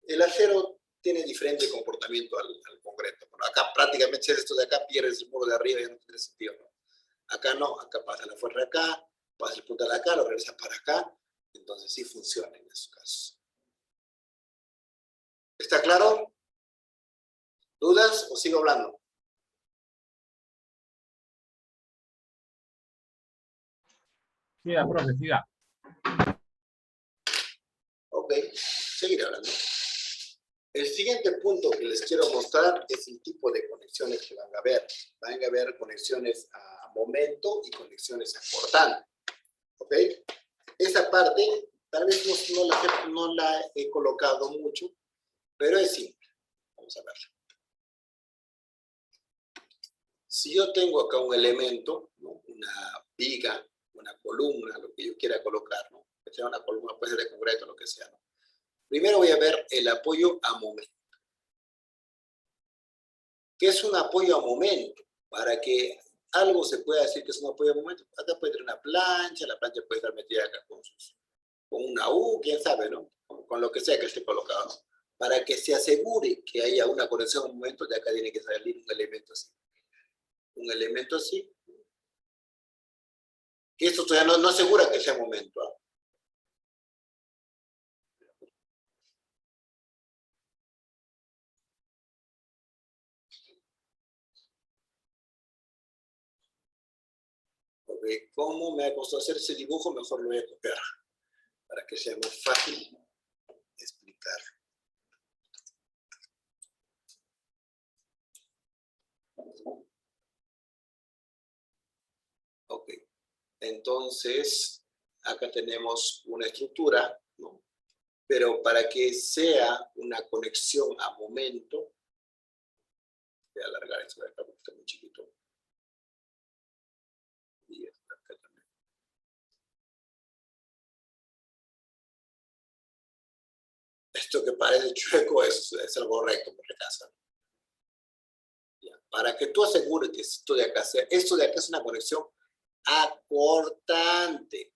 el acero tiene diferente comportamiento al concreto. Bueno, acá prácticamente, si esto de acá, pierdes el muro de arriba y no tiene sentido, ¿no? Acá no, acá pasa la fuerza acá, pasa el punto de acá, lo regresa para acá, entonces sí funciona en esos casos. ¿Está claro? ¿Dudas o sigo hablando? Siga, profe, siga. Ok, seguiré hablando. El siguiente punto que les quiero mostrar es el tipo de conexiones que van a ver. Van a ver conexiones a momento y conexiones a cortante. ¿Ok? Esa parte tal vez no la he colocado mucho, pero es simple. Vamos a verla. Si yo tengo acá un elemento, ¿no? Una viga, una columna, lo que yo quiera colocar, ¿no? Que sea una columna, puede ser de concreto, lo que sea, ¿no? Primero voy a ver el apoyo a momento. ¿Qué es un apoyo a momento? Para que algo se pueda decir que es un apoyo a momento, acá puede tener una plancha, la plancha puede estar metida acá con sus con una U, quién sabe, ¿no? Con lo que sea que esté colocado, ¿no? Para que se asegure que haya una conexión en un momento, de acá tiene que salir un elemento así. Un elemento así. Que esto todavía no asegura que sea momento, ¿ah? Porque como me ha costado hacer ese dibujo, mejor lo voy a copiar, para que sea más fácil explicar. Ok, entonces acá tenemos una estructura, ¿no? Pero para que sea una conexión a momento, voy a alargar esto de acá porque está muy chiquito. Y acá también. Esto que parece chueco es algo recto, por si acaso. Para que tú asegures que esto de acá es una conexión acortante.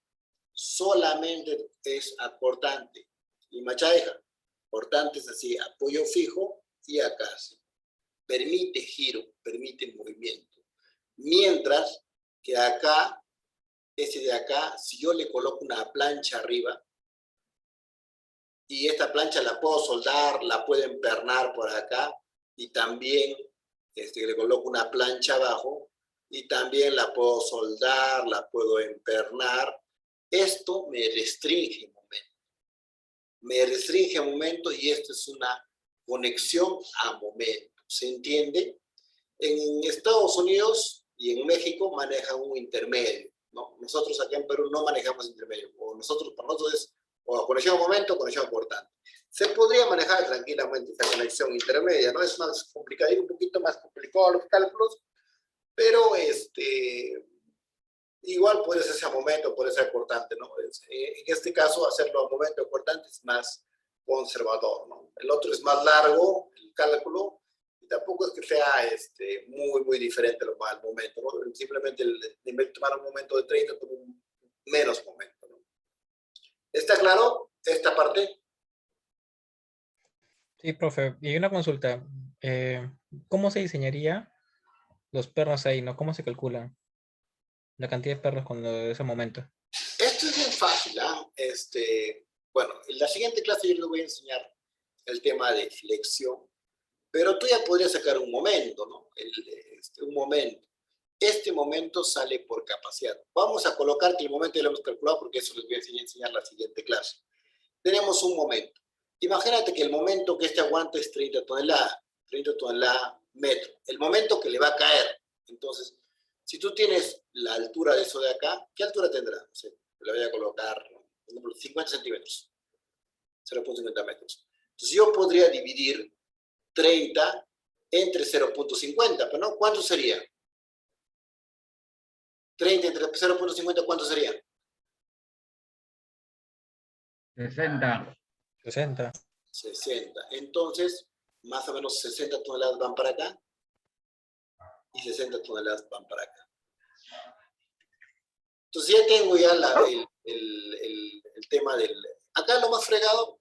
Solamente es acortante. Y machadeja, cortante es así, apoyo fijo y acá sí. Permite giro, permite movimiento. Mientras que acá, este de acá, si yo le coloco una plancha arriba, y esta plancha la puedo soldar, la puedo empernar por acá, y también le coloco una plancha abajo, y también la puedo soldar, la puedo empernar. Esto me restringe un momento. Me restringe un momento y esto es una conexión a momento. ¿Se entiende? En Estados Unidos y en México manejan un intermedio, ¿no? Nosotros acá en Perú no manejamos intermedio. Para nosotros es o conexión a momento o conexión cortante. Se podría manejar tranquilamente esta conexión intermedia, ¿no? Es más complicado, un poquito más complicado los cálculos, pero igual puede ser a momento, puede ser cortante, ¿no? En este caso, hacerlo a momento cortante es más conservador, ¿no? El otro es más largo, el cálculo, y tampoco es que sea muy diferente al momento, ¿no? Simplemente en vez de tomar un momento de 30, toma un menos momento, ¿no? ¿Está claro esta parte? Sí, profe. Y una consulta. ¿Cómo se diseñaría los pernos ahí, no? ¿Cómo se calcula la cantidad de pernos cuando ese momento? Esto es bien fácil, ¿ah? Bueno, en la siguiente clase yo les voy a enseñar el tema de flexión, pero tú ya podrías sacar un momento, ¿no? Un momento. Este momento sale por capacidad. Vamos a colocarte el momento y lo hemos calculado porque eso les voy a enseñar en la siguiente clase. Tenemos un momento. Imagínate que el momento que este aguanta es 30 toneladas metro. El momento que le va a caer. Entonces, si tú tienes la altura de eso de acá, ¿qué altura tendrá? No sé, le voy a colocar, por ejemplo, 50 centímetros. 0.50 metros. Entonces, yo podría dividir 30 entre 0.50, pero ¿no? ¿Cuánto sería? 30 entre 0.50, ¿cuánto sería? 60. 60. 60. Entonces, más o menos 60 toneladas van para acá y 60 toneladas van para acá. Entonces ya tengo ya el tema del... Acá lo más fregado,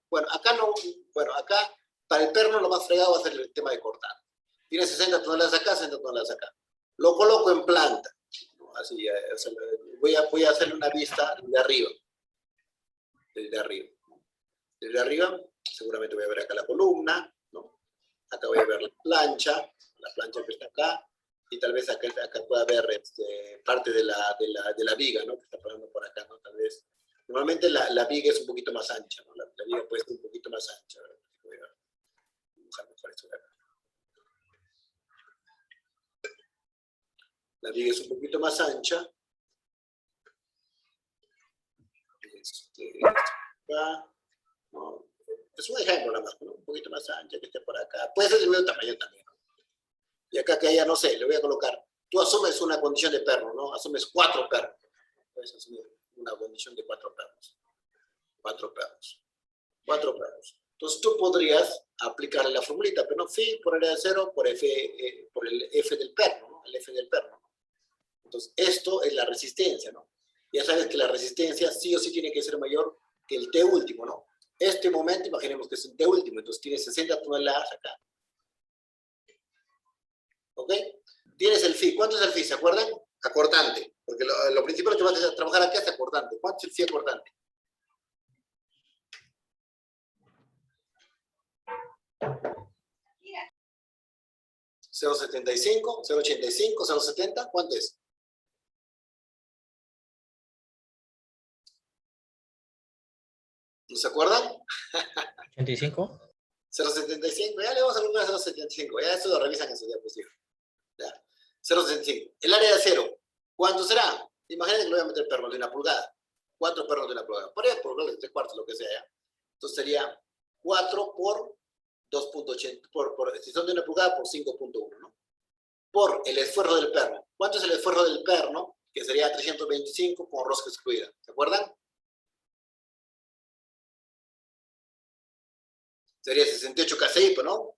acá para el perno lo más fregado va a ser el tema de cortar. Tiene 60 toneladas acá, 60 toneladas acá. Lo coloco en planta. Así, voy a hacerle una vista de arriba. Desde arriba. Desde arriba, seguramente voy a ver acá la columna, ¿no? Acá voy a ver la plancha que está acá, y tal vez acá pueda ver parte de la viga, ¿no? Que está pasando por acá, ¿no? Tal vez. Normalmente la viga es un poquito más ancha, ¿no? La viga puede ser un poquito más ancha. Voy a dibujar mejor esto de acá. La viga es un poquito más ancha. Acá, ¿no? Es un ejemplo nada más, ¿no? Un poquito más ancha que esté por acá. Puede ser del mismo tamaño también, ¿no? Y acá que haya, no sé, le voy a colocar. Tú asumes una condición de perro, ¿no? Asumes 4 perros. Puedes asumir una condición de 4 perros. 4 perros. 4 perros. Entonces tú podrías aplicarle la formulita, pero no phi por área de 0 por el F del perno, ¿no? El F del perno. Entonces esto es la resistencia, ¿no? Ya sabes que la resistencia sí o sí tiene que ser mayor que el T último, ¿no? Este momento, imaginemos que es el T último, entonces tiene 60 toneladas acá. ¿Ok? Tienes el phi. ¿Cuánto es el phi? ¿Se acuerdan? Acortante. Porque lo principal que vas a trabajar aquí es acortante. ¿Cuánto es el phi acortante? ¿0.75? ¿0.85? ¿0.70? ¿Cuánto es? ¿No se acuerdan? 85. 0.75. Ya le vamos a colocar 0.75. Ya eso lo revisan en su diapositiva. Ya. 0.65. El área de acero. ¿Cuánto será? Imagínate que le voy a meter pernos de 1 pulgada. 4 pernos de 1 pulgada. Por ahí, por 3 cuartos, lo que sea. ¿Ya? Entonces sería 4 por 2.80. Si son de 1 pulgada, por 5.1, ¿no? Por el esfuerzo del perno. ¿Cuánto es el esfuerzo del perno? Que sería 325 con rosca excluida. ¿Se acuerdan? Sería 68 KCI, ¿no?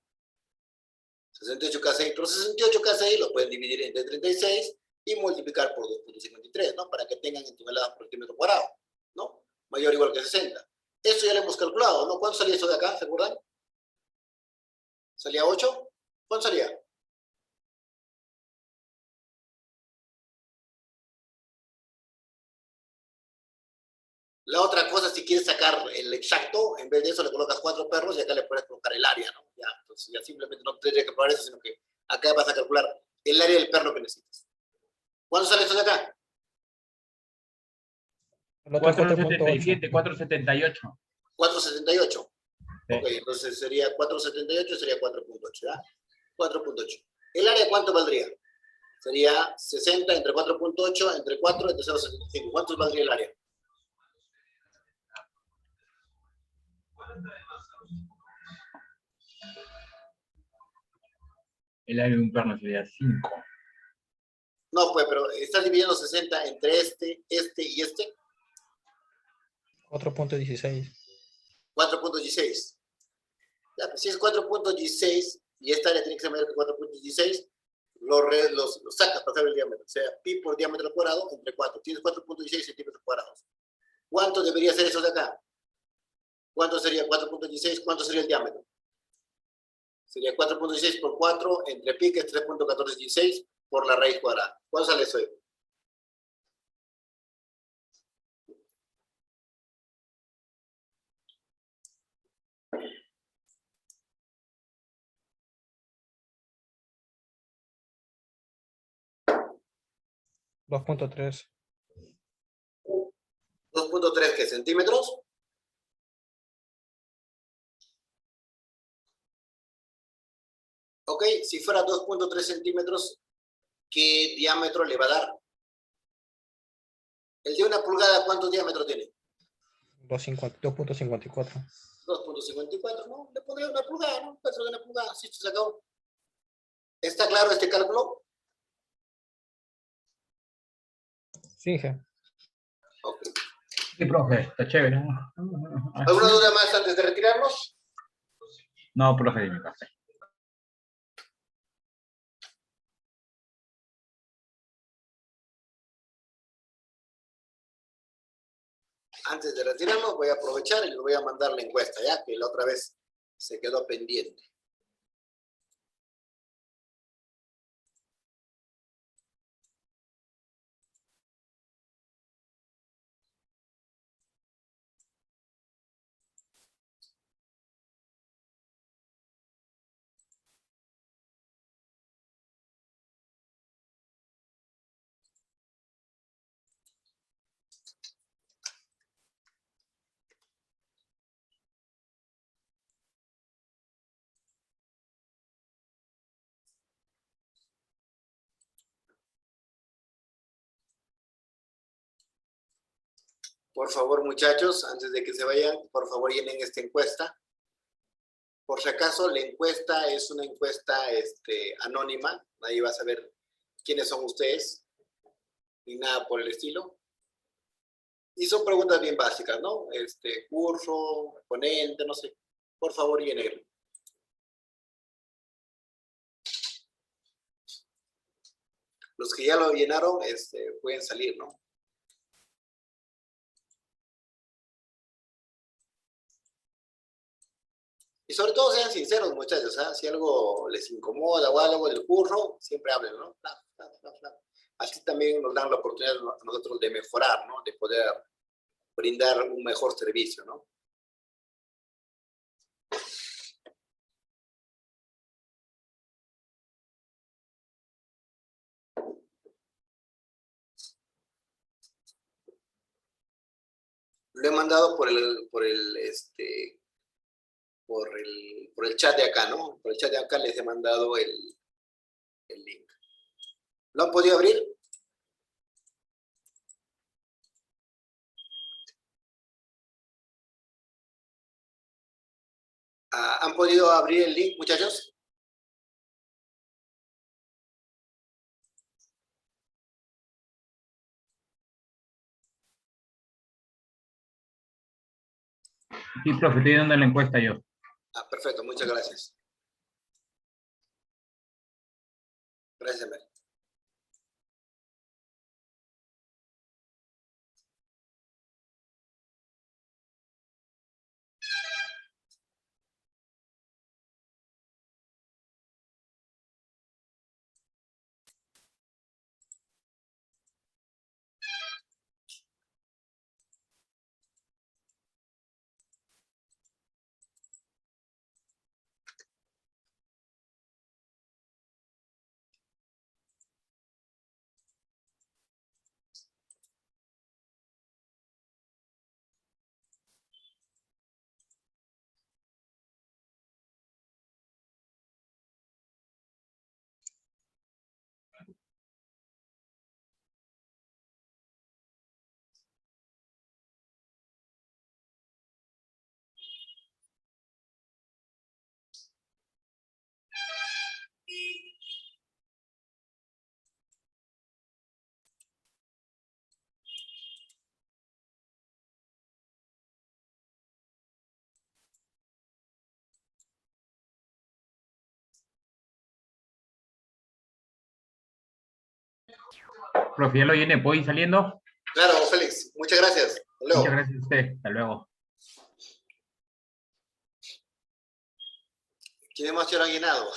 68 KCI, pero 68 KCI lo pueden dividir entre 36 y multiplicar por 2.53, ¿no? Para que tengan en toneladas por centímetro cuadrado, ¿no? Mayor o igual que 60. Esto ya lo hemos calculado, ¿no? ¿Cuánto salía esto de acá? ¿Se acuerdan? ¿Salía 8? ¿Cuánto salía? La otra cosa, si quieres sacar el exacto, en vez de eso le colocas 4 perros y acá le puedes colocar el área, ¿no? Ya, entonces ya simplemente no tendría que probar eso, sino que acá vas a calcular el área del perno que necesitas. ¿Cuánto sale esto de acá? El otro 477, 4.8. 478. 478. Sí. Ok, entonces sería 478, sería 4.8, ¿ya? 4.8. ¿El área cuánto valdría? Sería 60 entre 4.8, entre 4, entre 0.75. ¿Cuánto valdría el área? El área de un perno sería 5. No, pues, pero estás dividiendo 60 entre este y este. 4.16. 4.16. Ya, pues, si es 4.16 y esta área tiene que ser mayor que 4.16, lo sacas para saber el diámetro. O sea, pi por diámetro cuadrado entre 4. Tienes 4.16 centímetros cuadrados. ¿Cuánto debería ser eso de acá? ¿Cuánto sería 4.16? ¿Cuánto sería el diámetro? Sería 4.16 por 4 entre pi, que es 3.1416 por la raíz cuadrada. ¿Cuánto sale eso? 2.3. 2.3, ¿qué? ¿Centímetros? Ok, si fuera 2.3 centímetros, ¿qué diámetro le va a dar? El de 1 pulgada, ¿cuánto diámetro tiene? 2.54. 2.54, ¿no? Le pondría 1 pulgada, ¿no? 4 de 1 pulgada, sí, se acabó. ¿Está claro este cálculo? Sí, jefe. Ok. Sí, profe, está chévere. ¿Alguna duda más antes de retirarnos? No, profe, de mi parte. Antes de retirarnos voy a aprovechar y le voy a mandar la encuesta, ya que la otra vez se quedó pendiente. Por favor, muchachos, antes de que se vayan, por favor llenen esta encuesta. Por si acaso, la encuesta es una encuesta anónima. Nadie va a saber quiénes son ustedes, ni nada por el estilo. Y son preguntas bien básicas, ¿no? Curso, ponente, no sé. Por favor, llenen. Los que ya lo llenaron, pueden salir, ¿no? Y sobre todo sean sinceros, muchachos, ¿ah? Si algo les incomoda o algo del curro, siempre hablen, ¿no? Así también nos dan la oportunidad a nosotros de mejorar, ¿no? De poder brindar un mejor servicio, ¿no? Lo he mandado por el chat de acá, ¿no? Por el chat de acá les he mandado el link. ¿Lo han podido abrir? ¿Han podido abrir el link, muchachos? Sí, profe, estoy dando la encuesta yo. Perfecto, muchas gracias. Gracias, Emer. Profe, ya lo llené, ¿puedo ir saliendo? Claro, Félix, muchas gracias. Hasta luego. Muchas gracias a usted. Hasta luego. ¿Quién más se lo ha llenado?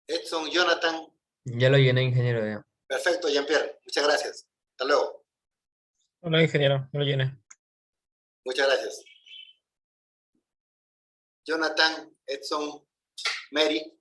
Edson, Jonathan. Ya lo llené, ingeniero. Ya. Perfecto, Jean-Pierre. Muchas gracias. Hasta luego. Hola, ingeniero, me lo llené. Muchas gracias. Jonathan, Edson, Mary.